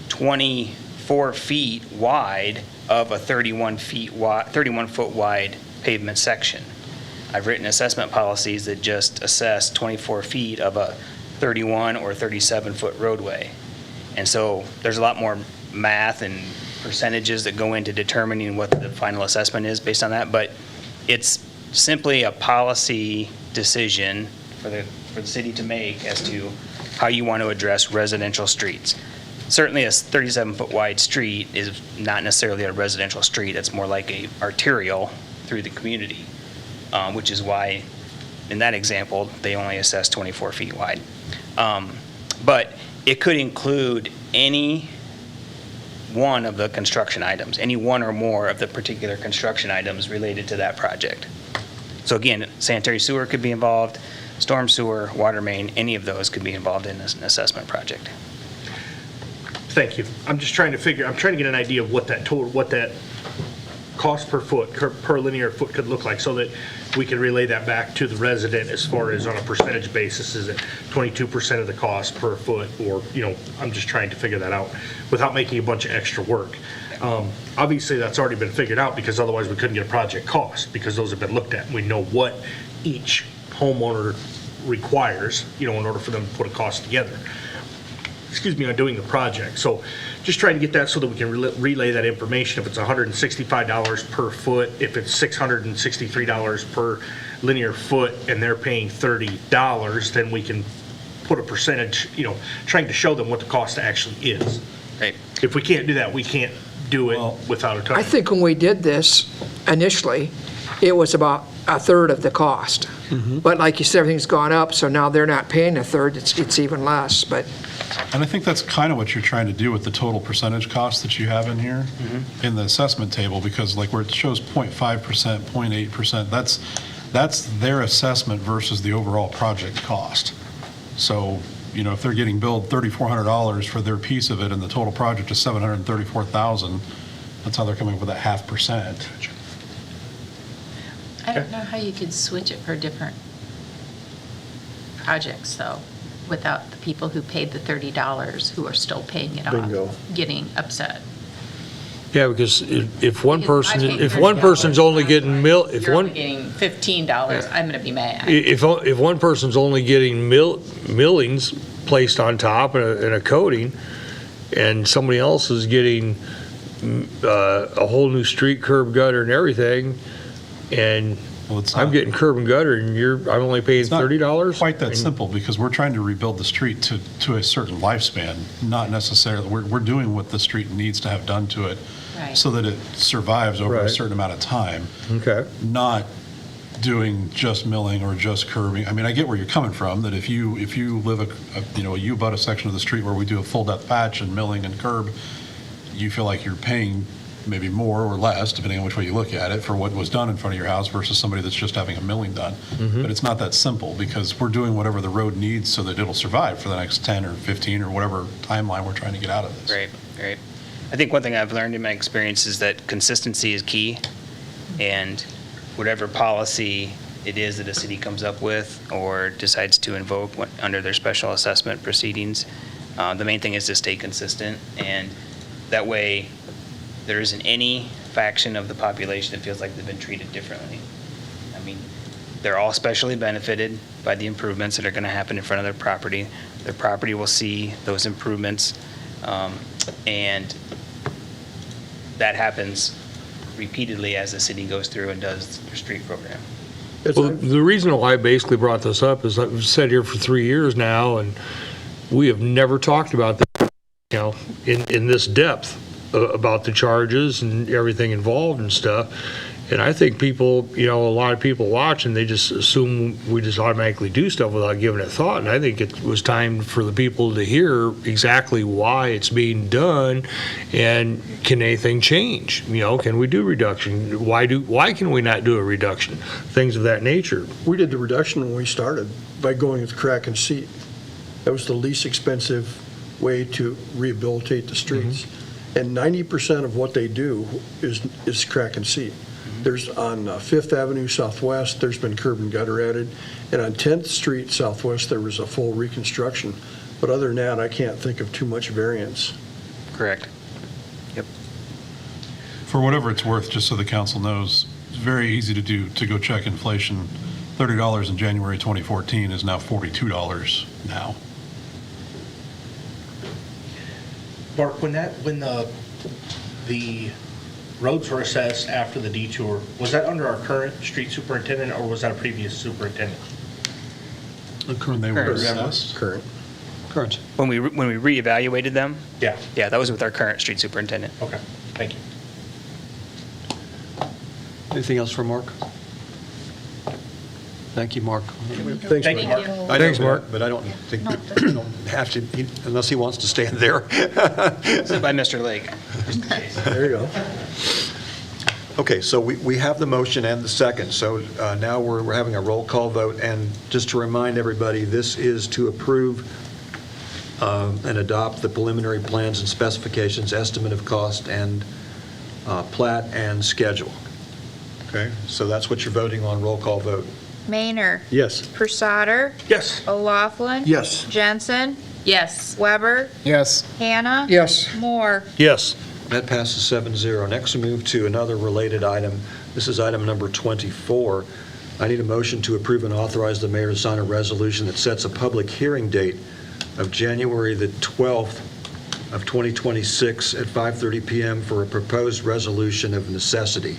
24 feet wide of a 31-foot wide pavement section. I've written assessment policies that just assess 24 feet of a 31 or 37-foot roadway. And so there's a lot more math and percentages that go into determining what the final assessment is based on that, but it's simply a policy decision for the city to make as to how you want to address residential streets. Certainly a 37-foot wide street is not necessarily a residential street, it's more like a arterial through the community, which is why, in that example, they only assess 24 feet wide. But it could include any one of the construction items, any one or more of the particular construction items related to that project. So again, sanitary sewer could be involved, storm sewer, water main, any of those could be involved in an assessment project. Thank you. I'm just trying to get an idea of what that total, what that cost per foot, per linear foot could look like, so that we can relay that back to the resident as far as on a percentage basis. Is it 22% of the cost per foot, or, I'm just trying to figure that out without making a bunch of extra work. Obviously, that's already been figured out, because otherwise we couldn't get a project cost, because those have been looked at. We know what each homeowner requires, in order for them to put a cost together. On doing the project. So just trying to get that so that we can relay that information. If it's $165 per foot, if it's $663 per linear foot, and they're paying $30, then we can put a percentage, trying to show them what the cost actually is. Right. If we can't do that, we can't do it without a I target. think when we did this initially, it was about a third of the cost. But like you said, everything's gone up, so now they're not paying a third, it's even less, but And I think that's kind of what you're trying to do with the total percentage cost that you have in here in the assessment table, because like where it shows 0.5%, 0.8%, that's their assessment versus the overall project cost. So, if they're getting billed $3,400 for their piece of it and the total project is $734,000, That's how they're coming up with that 0.5%. I don't know how you could switch it for different projects, though, without the people who paid the $30 who are still paying it Bingo. off, getting upset. Yeah, because if one Because I person, paid if one $30, person's only getting if You're only one, getting $15, I'm going to be mad. if one person's only getting millings placed on top and a coating, and somebody else is getting a whole new street, curb, gutter, and everything, and Well, it's I'm not- getting curb and gutter, and I'm only paying It's not $30? quite that simple, because we're trying to rebuild the street to a certain lifespan, not necessarily, we're doing what the street needs to have done to it Right. so that it survives over a Right. certain amount of time, Okay. not doing just milling or just curbing. I mean, I get where you're coming from, that if you live you abut a section of the street where we do a full depth patch and milling and curb, you feel like you're paying maybe more or less, depending on which way you look at it, for what was done in front of your house versus somebody that's just having a milling done. But it's not that simple, because we're doing whatever the road needs so that it'll survive for the next 10 or 15 or whatever timeline we're trying to get out of this. Right, right. I think one thing I've learned in my experience is that consistency is key, and whatever policy it is that a city comes up with or decides to invoke under their special assessment proceedings, the main thing is to stay consistent, and that way there isn't any faction of the population that feels like they've been treated differently. I mean, they're all specially benefited by the improvements that are going to happen in front of their property. Their property will see those improvements, and that happens repeatedly as the city goes through and does their street program. Well, the reason why I basically brought this up is I've sat here for 3 years now, and we have never talked about this, in this depth about the charges and everything involved and stuff. And I think people, a lot of people watch and they just assume we just automatically do stuff without giving it thought. And I think it was time for the people to hear exactly why it's being done, and can anything change? Can we do reduction? Why can we not do a reduction? Things of that nature. We did the reduction when we started by going with crack and seat. That was the least expensive way to rehabilitate the streets. And 90% of what they do is crack and seat. There's on Fifth Avenue Southwest, there's been curb and gutter added. And on 10th Street Southwest, there was a full reconstruction. But other than that, I can't think of too much variance. Correct. For whatever it's worth, just so the council knows, it's very easy to go check inflation. $30 in January 2014 is now $42 now. Mark, when the roads were assessed after the detour, was that under our current street superintendent, or was that a previous superintendent? They were Current. assessed. Current. Current. When we reevaluated them, Yeah, yeah, that was with our current street superintendent. okay, thank you. Anything else for Mark? Thank you, Mark. Thanks, Thank you, Mark. Mark. I Thanks, know, Mark. But I don't think, I don't have to, unless he wants to stand there. So by Mr. Lake. There you go. Okay, so we have the motion and the second, so now we're having a roll call vote, and just to remind everybody, this is to approve and adopt the preliminary plans and specifications, estimate of cost, and plat and schedule. Okay, so that's what you're voting on, roll call vote. Maynard, Yes. Pursader, Yes. O'Laughlin. Yes. Jensen, Yes. Weber, Yes. Hannah. Yes. Moore. Yes. That passes 7-0. Next, we move to another related item. This is item number 24. I need a motion to approve and authorize the mayor to sign a resolution that sets a public hearing date of January the 12th of 2026 at 5:30 PM for a proposed resolution of necessity.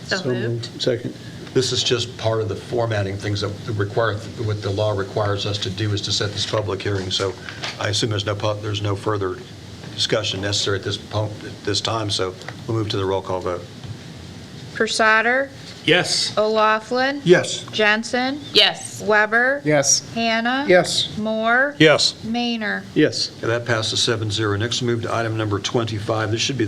So moved. Second. This is just part of the formatting things that require, what the law requires us to do is to set this public hearing. So I assume there's no further discussion necessary at this time, so we'll move to the roll call vote. Pursader, Yes. O'Laughlin. Yes. Jensen, Yes. Weber, Yes. Hannah. Yes. Moore. Yes. Maynard. Yes. Okay, that passes 7-0. Next, we move to item number 25. This should be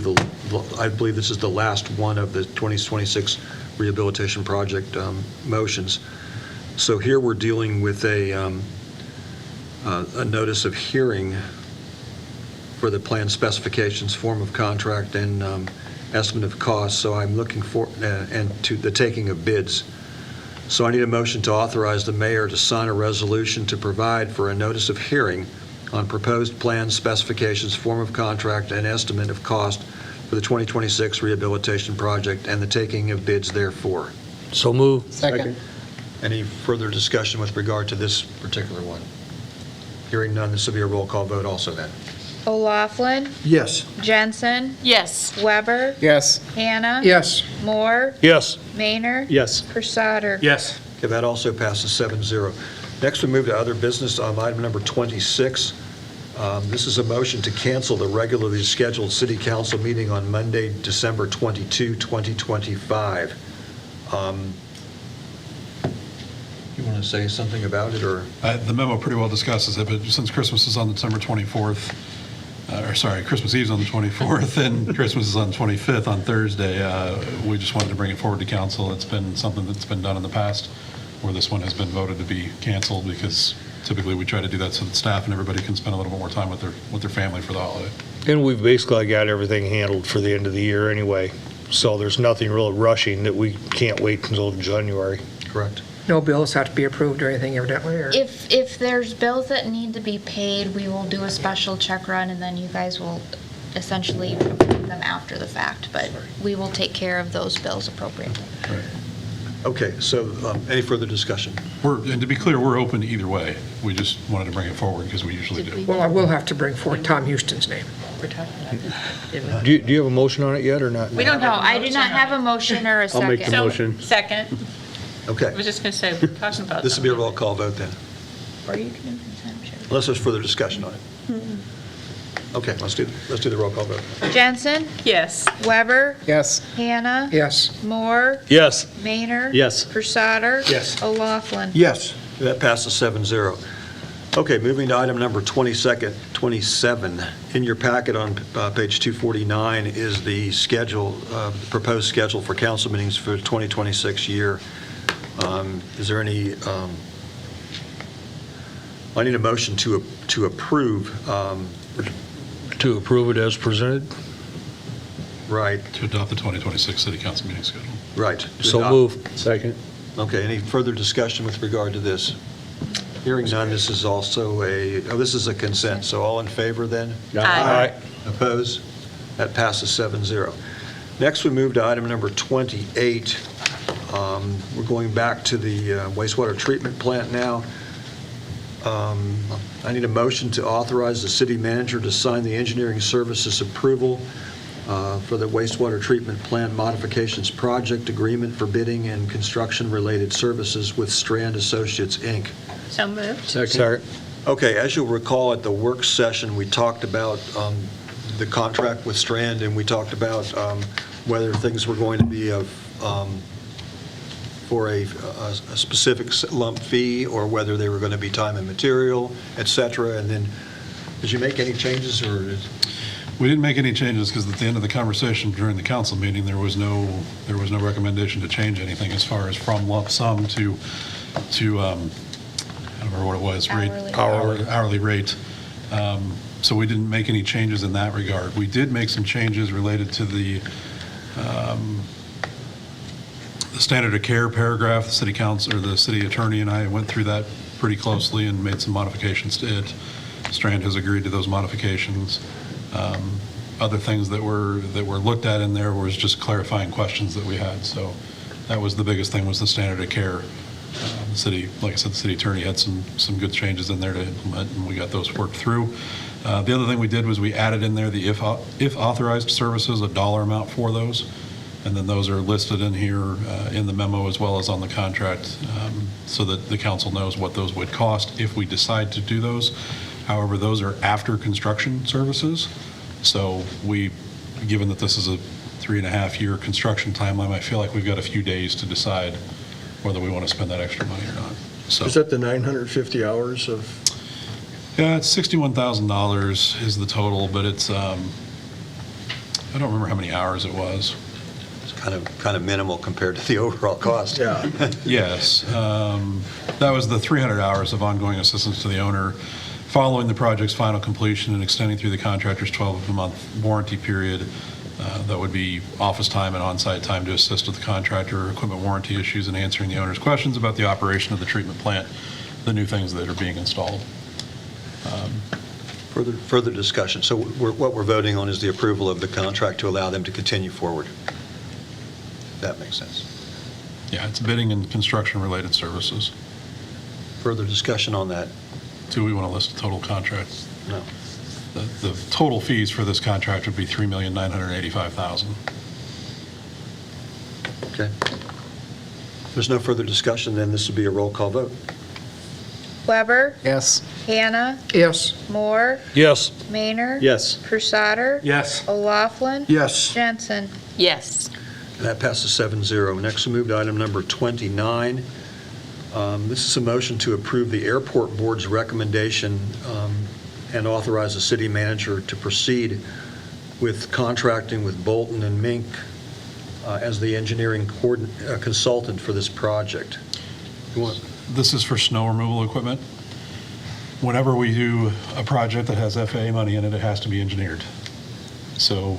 I believe this is the last one of the 2026 rehabilitation project motions. So here we're dealing with a notice of hearing for the plan specifications, form of contract, and estimate of cost, so I'm looking for, and to the taking of bids. So I need a motion to authorize the mayor to sign a resolution to provide for a notice of hearing on proposed plans, specifications, form of contract, and estimate of cost for the 2026 rehabilitation project and the taking of bids therefore. So move. Second. Any further discussion with regard to this particular one? Hearing none, this will be a roll call vote also then. O'Laughlin, Yes. Jensen, Yes. Weber, Yes. Hannah. Yes. Moore, Yes. Maynard. Yes. Crusader. Yes. Okay, that also passes 7-0. Next, we move to other business on item number 26. This is a motion to cancel the regularly scheduled city council meeting on Monday, December 22, 2025. You want to say something about it, or? The memo pretty well discusses it, but since Christmas is on December 24th, Christmas Eve's on the 24th, and Christmas is on the 25th on Thursday, we just wanted to bring it forward to council. It's been something that's been done in the past, where this one has been voted to be canceled, because typically we try to do that so that staff and everybody can spend a little bit more time with their family for the holiday. And we've basically got everything handled for the end of the year anyway. So there's nothing real rushing that we can't wait until January. Correct. No bills have to be approved or anything evidently, or? If there's bills that need to be paid, we will do a special check run, and then you guys will essentially approve them after the fact, but we will take care of those bills appropriately. Okay, so any further discussion? And to be clear, we're open either way. We just wanted to bring it forward because we usually do. Well, I will have to bring forward Tom Houston's name. We're talking about Do you have a motion on it yet or not? We don't No, have a I do motion not on have a motion or a second. Second. I Okay, was just going to say, we're talking about. this will be a roll call vote then, Or you can do consent, sure. unless there's further discussion on it. Okay, let's do the roll call vote. Jensen, Yes. Weber, Yes. Hannah. Yes. Moore, Yes. Maynard. Yes. Crusader. Yes. O'Laughlin. Yes. That passes 7-0. Okay, moving to item number 27. In your packet on page 249 is the schedule, proposed schedule for council meetings for the 2026 year. Is there any, I need a motion to approve, To approve it as presented? right, To adopt the 2026 city council meeting schedule. right. So move. Second. Okay, any further discussion with regard to this? Hearing none, this is also this is a consent, so all in favor then? Aye. Opposed? That passes 7-0. Next, we move to item number 28. We're going back to the wastewater treatment plant now. I need a motion to authorize the city manager to sign the engineering services approval for the wastewater treatment plant modifications project agreement for bidding and construction-related services with Strand Associates, Inc. So moved. Second. Okay, as you'll recall at the work session, we talked about the contract with Strand, and we talked about whether things were going to be for a specific lump fee, or whether they were going to be time and material, et cetera. And then, did you make any changes, or? We didn't make any changes because at the end of the conversation during the council meeting, there was no recommendation to change anything as far as from lump sum to I don't remember what it was, hourly rate. So we didn't make any changes in that regard. We did make some changes related to the standard of care paragraph. The city council, or the city attorney, and I went through that pretty closely and made some modifications to it. Strand has agreed to those modifications. Other things that were looked at in there was just clarifying questions that we had. So that was the biggest thing, was the standard of care. The city, like I said, the city attorney had some good changes in there to implement, and we got those worked through. The other thing we did was we added in there the if authorized services, a dollar amount for those, and then those are listed in here in the memo as well as on the contract, so that the council knows what those would cost if we decide to do those. However, those are after construction services, so given that this is a 3.5-year construction timeline, I feel like we've got a few days to decide whether we want to spend that extra money or not. So Is that the 950 hours of? yeah, it's $61,000 is the total, but it's I don't remember how many hours it was. It's kind of minimal compared to the overall cost. Yeah. Yes, that was the 300 hours of ongoing assistance to the owner following the project's final completion and extending through the contractor's 12-month warranty period. That would be office time and on-site time to assist with the contractor, equipment warranty issues, and answering the owner's questions about the operation of the treatment plant, the new things that are being installed. Further discussion. So what we're voting on is the approval of the contract to allow them to continue forward. That makes sense. Yeah, it's bidding and construction-related services. Further discussion on that? Do we want to list the total contract? No. The total fees for this contract would be $3,985,000. Okay. If there's no further discussion, then this would be a roll call vote. Weber, Yes. Hannah, Yes. Moore, Yes. Maynard. Yes. Crusader. Yes. O'Laughlin. Yes. Jensen. Yes. That passes 7-0. Next, we move to item number 29. This is a motion to approve the airport board's recommendation and authorize the city manager to proceed with contracting with Bolton and Mink as the engineering consultant for this project. This is for snow removal equipment. Whenever we do a project that has FAA money in it, it has to be engineered. So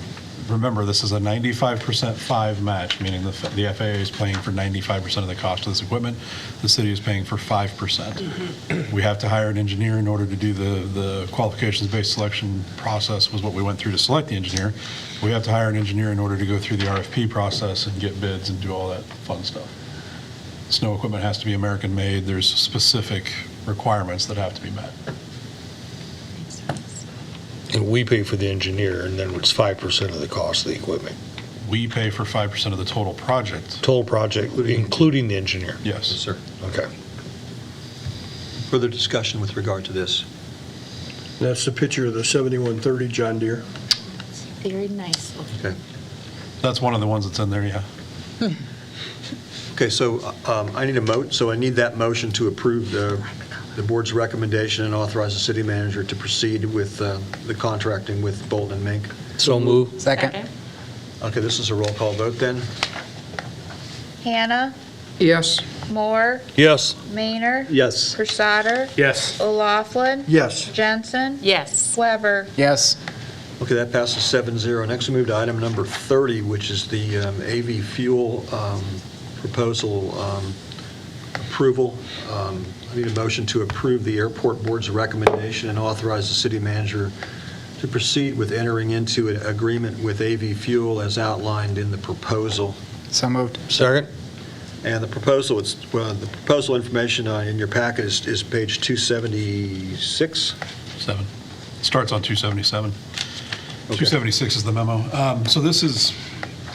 remember, this is a 95% 5 match, meaning the FAA is paying for 95% of the cost of this equipment. The city is paying for 5%. We have to hire an engineer in order to do the qualifications-based selection process was what we went through to select the engineer. We have to hire an engineer in order to go through the RFP process and get bids and do all that fun stuff. Snow equipment has to be American-made. There's specific requirements that have to be met. And we pay for the engineer, and then it's 5% of the cost of the equipment. We pay for 5% of the total project. Total project, including the engineer. Yes. Sir. Okay. Further discussion with regard to this? That's the picture of the 7130 John Deere. Very nice. Okay. That's one of the ones that's in there, yeah. Okay, so I need I need that motion to approve the board's recommendation and authorize the city manager to proceed with the contracting with Bolton and Mink. So move. Second. Okay, this is a roll call vote then. Hannah, Yes. Moore, Yes. Maynard. Yes. Crusader. Yes. O'Laughlin. Yes. Jensen. Yes. Weber. Yes. Okay, that passes 7-0. Next, we move to item number 30, which is the AV Fuel proposal approval. I need a motion to approve the airport board's recommendation and authorize the city manager to proceed with entering into an agreement with AV Fuel as outlined in the proposal. So moved. Second? And the proposal, the proposal information in your packet is page 276. 7. Starts on 277. 276 is the memo. So this is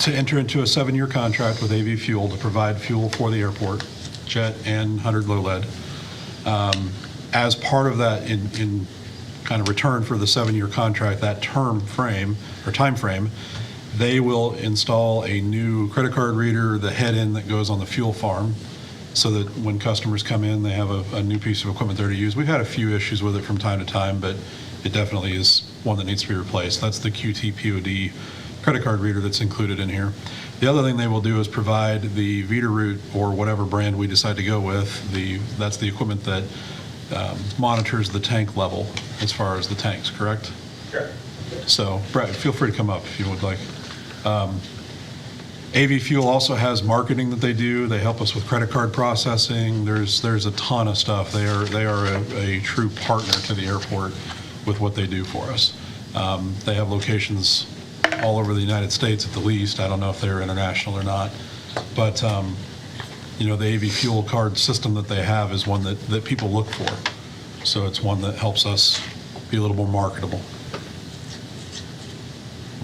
to enter into a 7-year contract with AV Fuel to provide fuel for the airport, jet and 100 low lead. As part of that, in kind of return for the 7-year contract, that time frame, they will install a new credit card reader, the head-end that goes on the fuel farm, so that when customers come in, they have a new piece of equipment there to use. We've had a few issues with it from time to time, but it definitely is one that needs to be replaced. That's the QTPOD credit card reader that's included in here. The other thing they will do is provide the Veeder-Root or whatever brand we decide to go with. That's the equipment that monitors the tank level as far as the tanks, correct? Sure. So, Brett, feel free to come up if you would like. AV Fuel also has marketing that they do. They help us with credit card processing. There's a ton of stuff. They are a true partner to the airport with what they do for us. They have locations all over the United States at the least. I don't know if they're international or not. But, the AV Fuel card system that they have is one that people look for. So it's one that helps us be a little more marketable.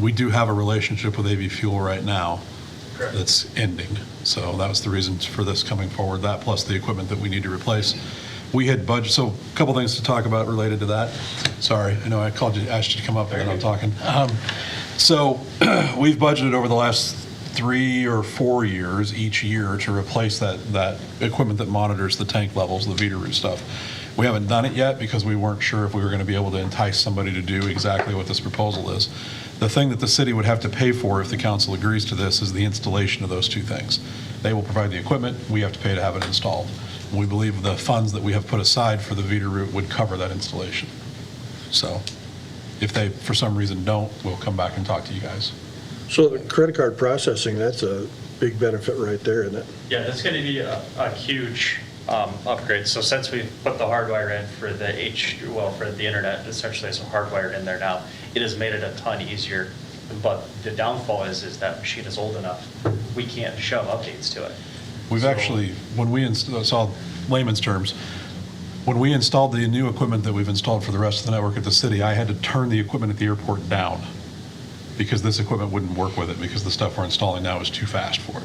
We do have a relationship with AV Fuel right now that's ending. So that was the reason for this coming forward, that plus the equipment that we need to replace. We had budget, so a couple things to talk about related to that. Sorry, I know I asked you to come up and then I'm talking. So we've budgeted over the last 3 or 4 years, each year, to replace that equipment that monitors the tank levels, the Veeder-Root stuff. We haven't done it yet because we weren't sure if we were going to be able to entice somebody to do exactly what this proposal is. The thing that the city would have to pay for if the council agrees to this is the installation of those two things. They will provide the equipment, we have to pay to have it installed. We believe the funds that we have put aside for the Veeder-Root would cover that installation. So if they, for some reason, don't, we'll come back and talk to you guys. So credit card processing, that's a big benefit right there, isn't it? Yeah, that's going to be a huge upgrade. So since we put the hardwire in for for the internet, essentially it's hardwired in there now, it has made it a ton easier. But the downfall is that machine is old enough, we can't shove updates to it. We've actually, when we installed, layman's terms, when we installed the new equipment that we've installed for the rest of the network at the city, I had to turn the equipment at the airport down because this equipment wouldn't work with it because the stuff we're installing now is too fast for it.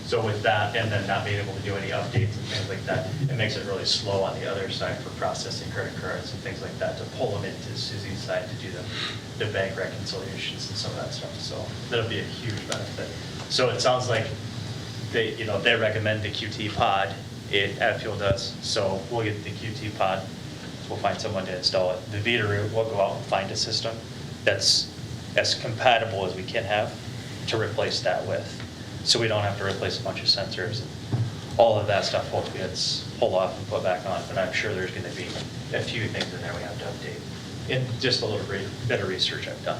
So with that, and then not being able to do any updates and things like that, it makes it really slow on the other side for processing credit cards and things like that, to pull them into Susie's side to do the bank reconciliations and some of that stuff. So that'll be a huge benefit. So it sounds like they recommend the QT pod, Adfuel does. So we'll get the QT pod, we'll find someone to install it. The Veeder-Root, we'll go out and find a system that's as compatible as we can have to replace that with. So we don't have to replace a bunch of sensors. All of that stuff hopefully gets pulled off and put back on, but I'm sure there's going to be a few things in there we have to update. In just a little bit of research I've done.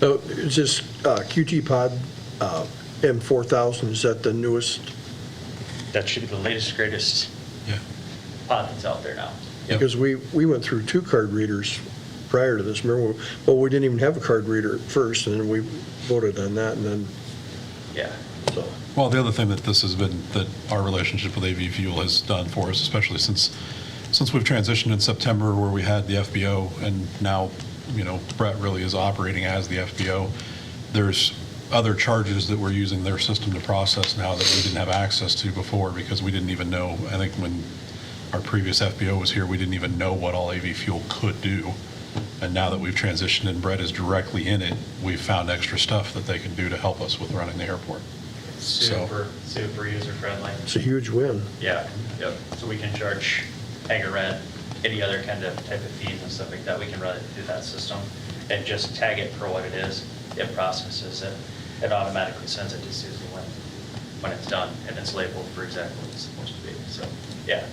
So is this QT Pod M4000, is that the newest? That should be the latest, greatest Yeah. pod that's out there now. Because we went through 2 card readers prior to this. Remember, well, we didn't even have a card reader at first, and then we voted on that, and then, Yeah. so. Well, the other thing that this has been, that our relationship with AV Fuel has done for us, especially since we've transitioned in September where we had the FBO and now, Brett really is operating as the FBO, there's other charges that we're using their system to process now that we didn't have access to before because we didn't even know. I think when our previous FBO was here, we didn't even know what all AV Fuel could do. And now that we've transitioned and Brett is directly in it, we've found extra stuff that they can do to help us with running the airport. Super user friendly. It's a huge win. Yeah, yep. So we can charge hangar rent, any other kind of type of fees and stuff like that. We can run it through that system and just tag it for what it is. It processes it. It automatically sends it to Susie when it's done, and it's labeled for exactly what it's supposed to be. So, yeah.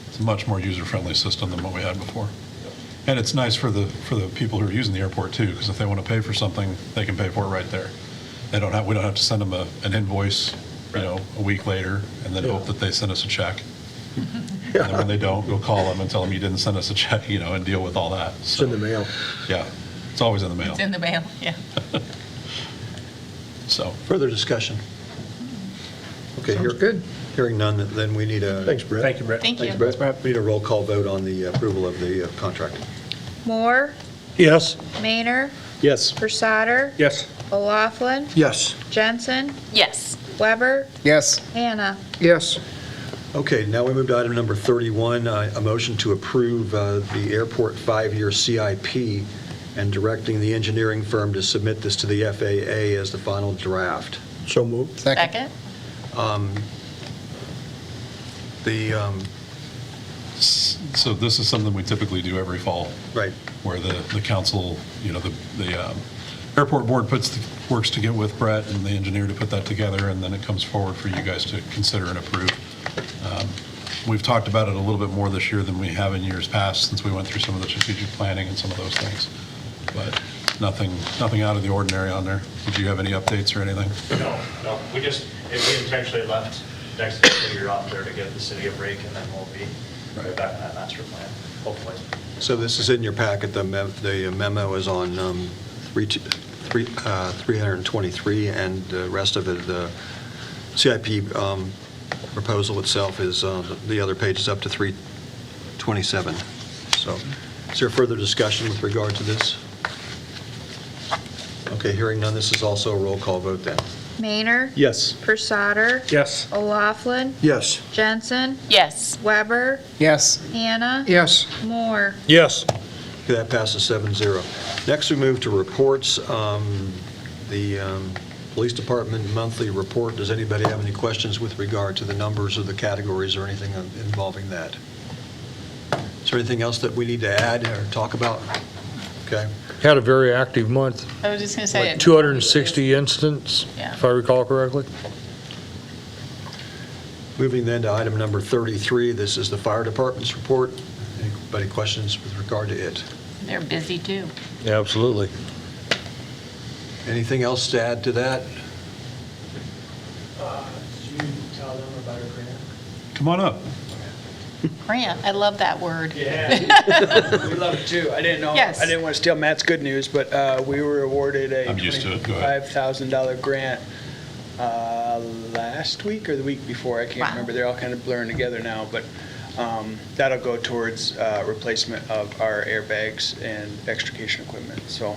It's a much more user-friendly system than what we had before. And it's nice for the people who are using the airport too, because if they want to pay for something, they can pay for it right there. We don't have to send them an invoice, a week later, and then hope that they send us a check. And then when they don't, go call them and tell them you didn't send us a check, and deal with all that. It's in the mail. Yeah, it's always in the mail. It's in the mail, yeah. So. Further discussion? Okay, Sounds good. Hearing none, then we need a... Thanks, Brett. Thank you, Brett. Thank Thanks, you. Brett. We need a roll call vote on the approval of the contract. Moore, Yes. Maynard, Yes. Versater, Yes. O'Laughlin, Yes. Jensen, Yes. Weber, Yes. Hannah. Yes. Okay, now we move to item number 31, a motion to approve the airport 5-year CIP and directing the engineering firm to submit this to the FAA as the final draft. So moved. Second? So this is something we typically do every fall. Right. Where the council, the airport board works to get with Brett and the engineer to put that together, and then it comes forward for you guys to consider and approve. We've talked about it a little bit more this year than we have in years past, since we went through some of the strategic planning and some of those things. But nothing out of the ordinary on there. Did you have any updates or anything? No. We intentionally left next fiscal year off there to give the city a break, and then we'll be right back on that master plan, hopefully. So this is in your packet. The memo is on 323, and the rest of it, the CIP proposal itself is, the other page is up to 327. So is there further discussion with regard to this? Okay, hearing none, this is also a roll call vote then. Maynard, Yes. Versater, Yes. O'Laughlin, Yes. Jensen, Yes. Weber, Yes. Hannah, Yes. Moore. Yes. Okay, that passes 7-0. Next, we move to reports. The Police Department monthly report. Does anybody have any questions with regard to the numbers or the categories or anything involving that? Is there anything else that we need to add or talk about? Okay. Had a very active month. I was just going to say. 260 incidents, Yeah. if I recall correctly. Moving then to item number 33. This is the Fire Department's report. Anybody questions with regard to it? They're busy too. Absolutely. Anything else to add to that? Did you tell them about our grant? Come on up. Grant, I love that word. Yeah, we love it too. I didn't know, Yes. I didn't want to steal Matt's good news, but we were awarded a I'm used to it. Go ahead. $25,000 grant last week or the week before. I can't Wow. remember. They're all kind of blurring together now, but that'll go towards replacement of our airbags and extrication equipment. So,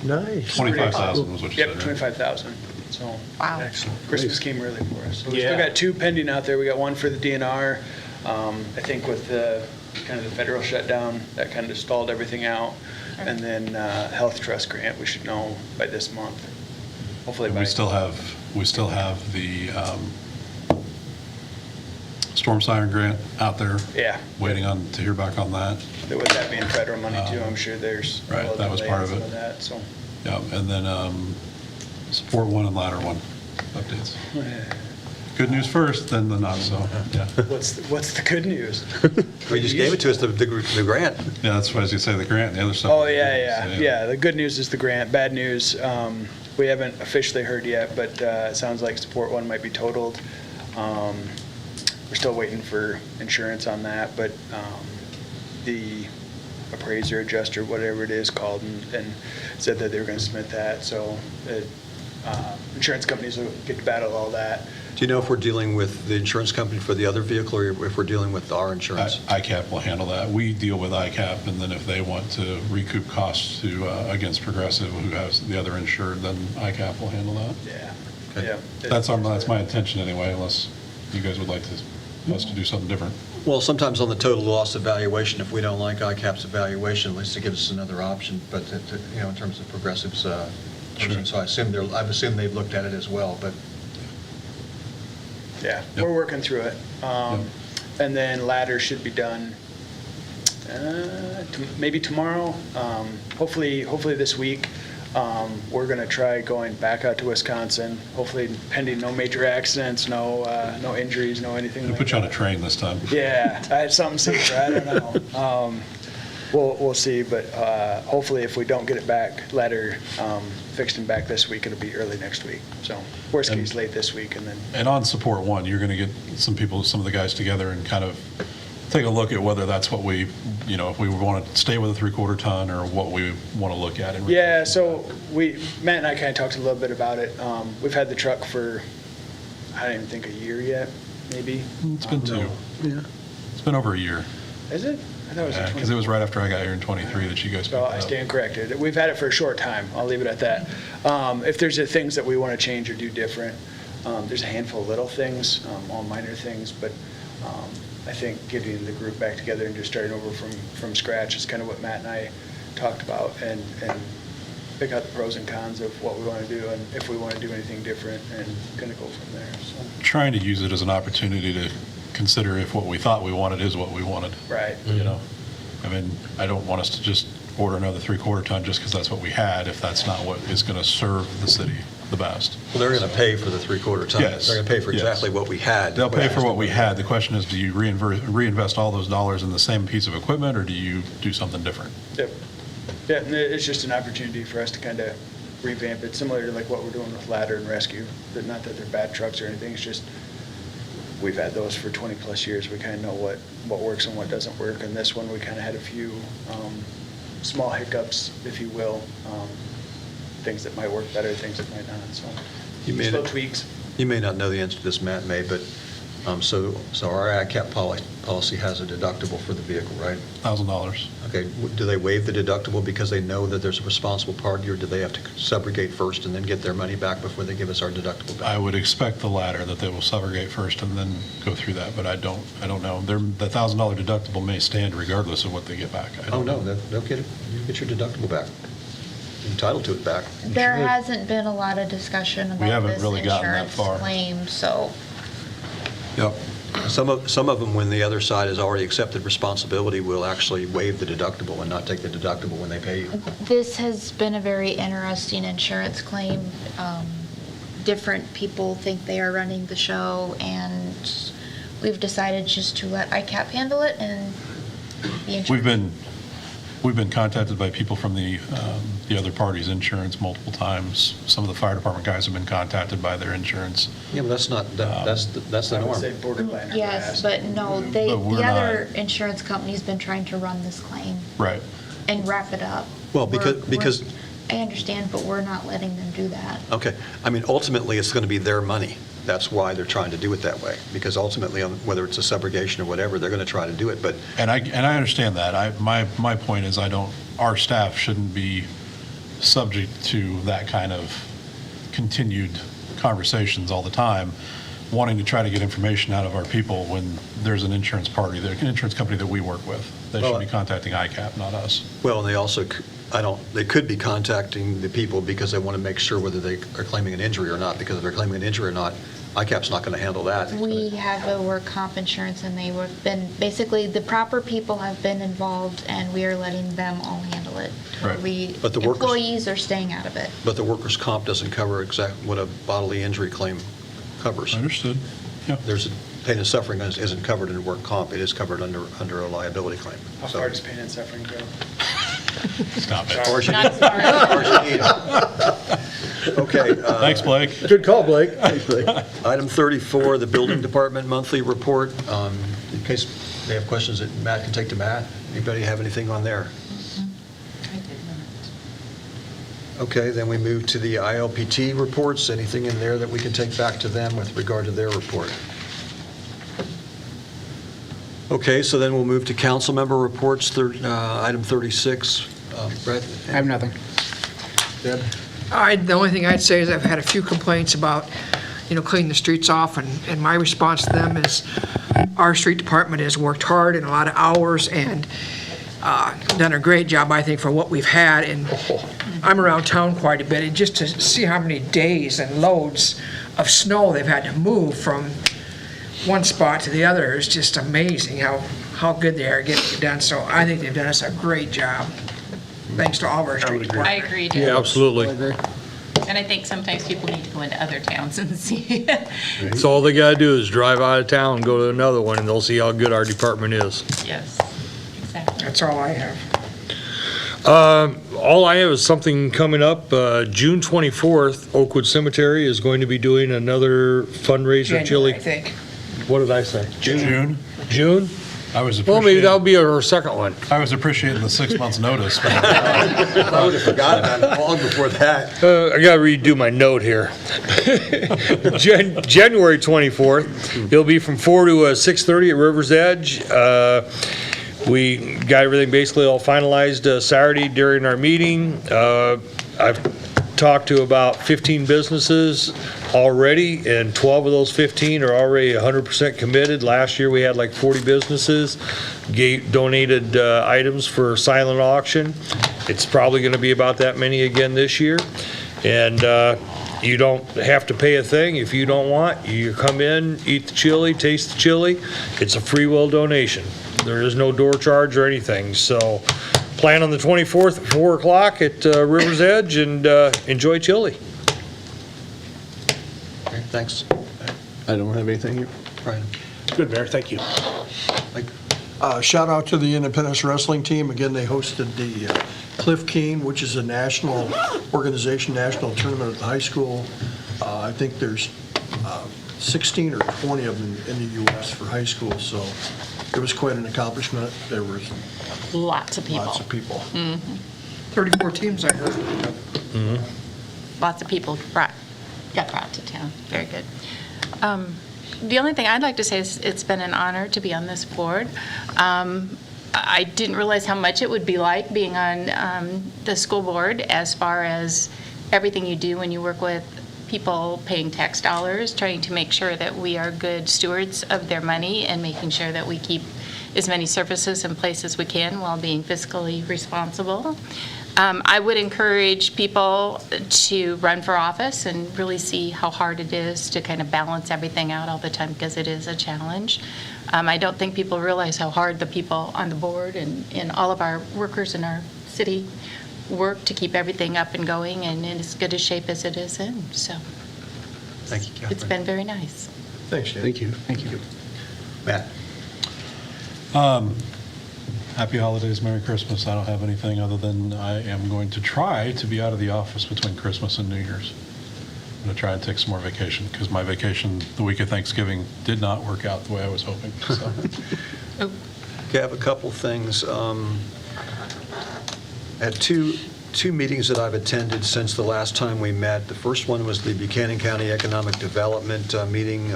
Nice. 25,000 was what you yep, said, right? 25,000. So, Wow. excellent. Christmas came early for us. So we Yeah. still got 2 pending out there. We got 1 for the DNR. I think with the kind of the federal shutdown, that kind of stalled everything out. And then Health Trust grant, we should know by this month. Hopefully And by. we still have the storm siren grant out there. Yeah. Waiting on, to hear back on that. With that being federal money too, I'm sure there's. a Right, little that was delay part in of some it. that, so. Yeah, and then support 1 and ladder 1 updates. Good news first, then the not so, yeah. What's the good news? We just gave it to us, the grant. Yeah, that's what I was gonna say, the grant, the other stuff. Oh, yeah. The good news is the grant. Bad news, we haven't officially heard yet, but it sounds like Support 1 might be totaled. We're still waiting for insurance on that, but the appraiser, adjuster, whatever it is, called and said that they were going to submit that. So insurance companies will get to battle all that. Do you know if we're dealing with the insurance company for the other vehicle or if we're dealing with our insurance? ICAP will handle that. We deal with ICAP, and then if they want to recoup costs against Progressive, who has the other insured, then ICAP will handle that. Yeah. Okay. Yeah. That's my intention anyway, unless you guys would like us to do something different. Well, sometimes on the total loss evaluation, if we don't like ICAP's evaluation, at least it gives us another option. But, in terms of Progressive's, Sure. so I've assumed they've looked at it as well, but. Yeah, Yep. we're working through it. And then ladder should be done maybe tomorrow, hopefully this week. We're going to try going back out to Wisconsin, hopefully pending no major accidents, no injuries, no anything We'll like put you on a that. train this time. Yeah, I had something safer, I don't know. We'll see, but hopefully if we don't get it back, ladder fixed and back this week, it'll be early next week. So worst case, late this week, and then. And on Support 1, you're going to get some of the guys together and kind of take a look at whether that's what we, if we want to stay with a 3/4 ton or what we want to look at. Yeah, so Matt and I kind of talked a little bit about it. We've had the truck for, I don't even think a year yet, maybe. It's been 2. Yeah. It's been over a year. Is it? I thought it was in Because it was right after I got here in 23 that you guys picked So it I up. stand corrected. We've had it for a short time. I'll leave it at that. If there's things that we want to change or do different, there's a handful of little things, all minor things, but I think getting the group back together and just starting over from scratch is kind of what Matt and I talked about, and pick out the pros and cons of what we want to do and if we want to do anything different, and going to go from there. So. Trying to use it as an opportunity to consider if what we thought we wanted is what we wanted. Right. I mean, I don't want us to just order another 3/4 ton just because that's what we had, if that's not what is going to serve the city the best. Well, they're going to pay for the 3/4 ton. Yes. They're going to pay for Yes. exactly what we had. They'll pay for what we had. The question is, do you reinvest all those dollars in the same piece of equipment, or do you do something different? Yep. Yeah, and it's just an opportunity for us to kind of revamp it, similar to like what we're doing with ladder and rescue. But not that they're bad trucks or anything, it's just we've had those for 20-plus years. We kind of know what works and what doesn't work. And this one, we kind of had a few small hiccups, if you will, things that might work better, things that might not. So slow tweaks. You may not know the answer to this, Matt may, but so our ACAP policy has a deductible for the vehicle, right? $1,000. Okay, do they waive the deductible because they know that there's a responsible party, or do they have to subrogate first and then get their money back before they give us our deductible back? I would expect the latter, that they will subrogate first and then go through that, but I don't know. The $1,000 deductible may stand regardless of what they get back. I Oh, don't no, know. they'll get it. You get your deductible back. You're entitled to it back. There hasn't been a lot of discussion about haven't this really gotten that insurance far. claim, so. Yep. Some of them, when the other side has already accepted responsibility, will actually waive the deductible and not take the deductible when they pay you. This has been a very interesting insurance claim. Different people think they are running the show, and we've decided just to let ICAP handle it, and the insurance. We've been contacted by people from the other party's insurance multiple times. Some of the fire department guys have been contacted by their insurance. Yeah, but that's not, that's the I would norm. say borderline. Yes, but no, But we're the other not. insurance company's been trying to run this claim Right. and wrap it up. Well, We're- because I understand, but we're not letting them do that. Okay, I mean, ultimately, it's going to be their money. That's why they're trying to do it that way, because ultimately, whether it's a subrogation or whatever, they're going to try to do it, but And I understand that. My point is our staff shouldn't be subject to that kind of continued conversations all the time, wanting to try to get information out of our people when there's an insurance party, an insurance company that we work with. They should be contacting ICAP, not us. well, and they also, they could be contacting the people because they want to make sure whether they are claiming an injury or not, because if they're claiming an injury or not, ICAP's not going to handle that. We have a work comp insurance and they have been, basically, the proper people have been involved and we are letting them all handle it. Right. But the workers- Employees are staying out of it. But the workers' comp doesn't cover what a bodily injury claim covers. Understood. Yeah. There's pain and suffering isn't covered in work comp. It is covered under a liability claim. How So- far does pain and suffering go? Stop it. Or she Not need- as far as- or she need it. Okay. Thanks, Blake. Good call, Blake. Thanks, Blake. Item 34, the Building Department Monthly Report. In case they have questions that Matt can take to Matt. Anybody have anything on there? Okay, then we move to the ILPT reports. Anything in there that we can take back to them with regard to their report? Okay, so then we'll move to council member reports, item 36. Brett? I have nothing. Deb? The only thing I'd say is I've had a few complaints about, cleaning the streets off, and my response to them is our street department has worked hard and a lot of hours and done a great job, I think, for what we've had. And I'm around town quite a bit, and just to see how many days and loads of snow they've had to move from one spot to the other is just amazing how good they are getting it done. So I think they've done us a great job. Thanks to all of our street department. I agree, Jim. Yeah, absolutely. And I think sometimes people need to go into other towns and see. So all they gotta do is drive out of town and go to another one, and they'll see how good our department is. Yes, exactly. That's all I have. All I have is something coming up, June 24th, Oakwood Cemetery is going to be doing another fundraiser January, chili. I think. What did I say? June. June? I was Well, maybe appreciating, that'll be our second one. I was appreciating the 6 months notice. but- I would have forgotten about it long before that. I gotta redo my note here. January 24th, it'll be from 4 to 6:30 at River's Edge. We got everything basically all finalized Saturday during our meeting. I've talked to about 15 businesses already, and 12 of those 15 are already 100% committed. Last year, we had like 40 businesses donated items for silent auction. It's probably going to be about that many again this year. And you don't have to pay a thing if you don't want. You come in, eat the chili, taste the chili. It's a free will donation. There is no door charge or anything. So plan on the 24th at 4 o'clock at River's Edge and enjoy chili. Okay, thanks. I don't have anything. Brian? Good, Mayor, thank you. Shout out to the Independence Wrestling Team. Again, they hosted the Cliff Keen, which is a national organization, national tournament at the high school. I think there's 16 or 20 of them in the U.S. for high school, so it was quite an accomplishment. There was Lots of people. lots of people. 34 teams, I heard. Lots of people got brought to town. Very good. The only thing I'd like to say is it's been an honor to be on this board. I didn't realize how much it would be like being on the school board as far as everything you do when you work with people paying tax dollars, trying to make sure that we are good stewards of their money and making sure that we keep as many services in place as we can while being fiscally responsible. I would encourage people to run for office and really see how hard it is to kind of balance everything out all the time, because it is a challenge. I don't think people realize how hard the people on the board and all of our workers in our city work to keep everything up and going and in as good a shape as it is in. So Thank you, Catherine. it's been very nice. Thanks, Dan. Thank you. Matt? I Happy holidays, Merry Christmas. I don't have anything other than I am going to try to be out of the office between Christmas and New Year's. I'm going to try and take some more vacation, because my vacation the week of Thanksgiving did not work out the way I was hoping. So. Okay, I have a couple things. At two meetings that I've attended since the last time we met. The first one was the Buchanan County Economic Development meeting.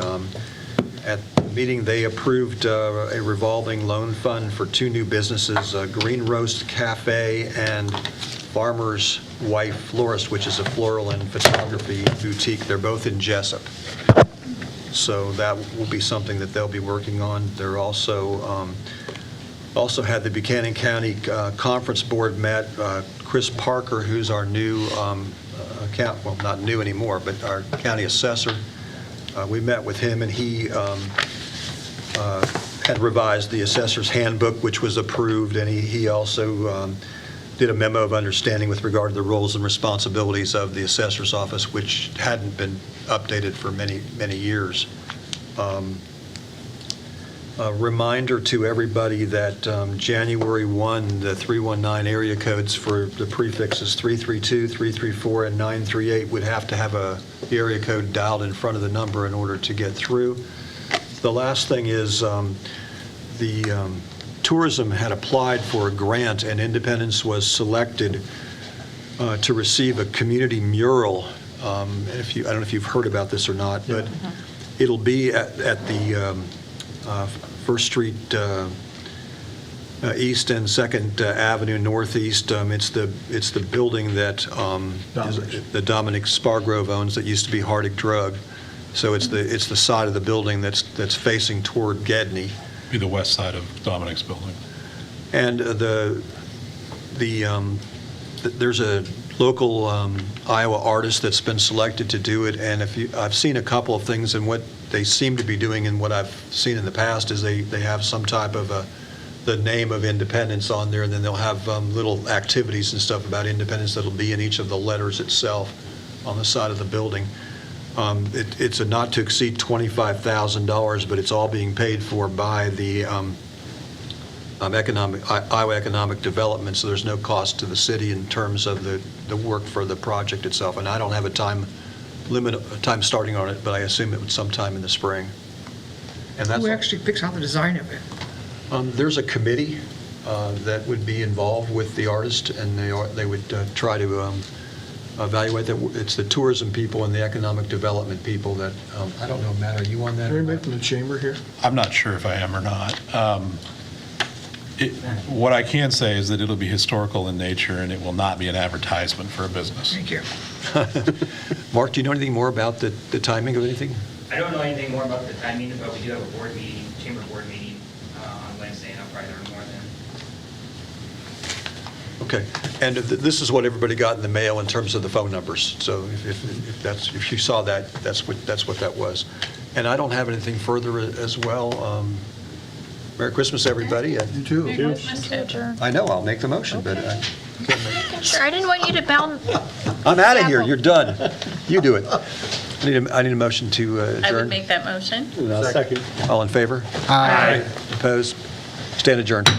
At the meeting, they approved a revolving loan fund for two new businesses, Green Roast Cafe and Farmer's Wife Florist, which is a floral and photography boutique. They're both in Jessup. So that will be something that they'll be working on. They're also had the Buchanan County Conference Board met. Chris Parker, who's our new well, not new anymore, but our county assessor. We met with him, and he had revised the assessor's handbook, which was approved, and he also did a memo of understanding with regard to the roles and responsibilities of the assessor's office, which hadn't been updated for many, many years. A reminder to everybody that January 1, the 319 area codes for the prefixes 332, 334, and 938 would have to have the area code dialed in front of the number in order to get through. The last thing is the tourism had applied for a grant, and Independence was selected to receive a community mural. I don't know if you've heard about this or not, but it'll be at the First Street East and Second Avenue Northeast. It's the building that the Dominic Spargrove owns that used to be Hardig Drug. So it's the side of the building that's facing toward Gedney. Be the west side of Dominic's building. And there's a local Iowa artist that's been selected to do it, and I've seen a couple of things, and what they seem to be doing and what I've seen in the past is they have some type of the name of Independence on there, and then they'll have little activities and stuff about Independence that'll be in each of the letters itself on the side of the building. It's a not to exceed $25,000, but it's all being paid for by the Iowa Economic Development, so there's no cost to the city in terms of the work for the project itself. And I don't have a time starting on it, but I assume it was sometime in the spring. And that's Who actually picks out the design of it? There's a committee that would be involved with the artist, and they would try to evaluate that. It's the tourism people and the economic development people that, I don't know, Matt, are you on that? Is anybody from the chamber here? I'm not sure if I am or not. What I can say is that it'll be historical in nature, and it will not be an advertisement for a business. Thank you. Mark, do you know anything more about the timing of anything? I don't know anything more about the timing, but we do have a board meeting, chamber board meeting on Wednesday, and I'll probably learn more then. Okay, and this is what everybody got in the mail in terms of the phone numbers. So if you saw that, that's what that was. And I don't have anything further as well. Merry Christmas, everybody. You too. Merry Christmas to adjourn. I know, I'll make the motion, but I can't make Sure, I didn't want you to bound. I'm out of here, you're done. You do it. I need a motion to adjourn. I would make that motion. Second. All in favor? Aye. Opposed? Stand adjourned.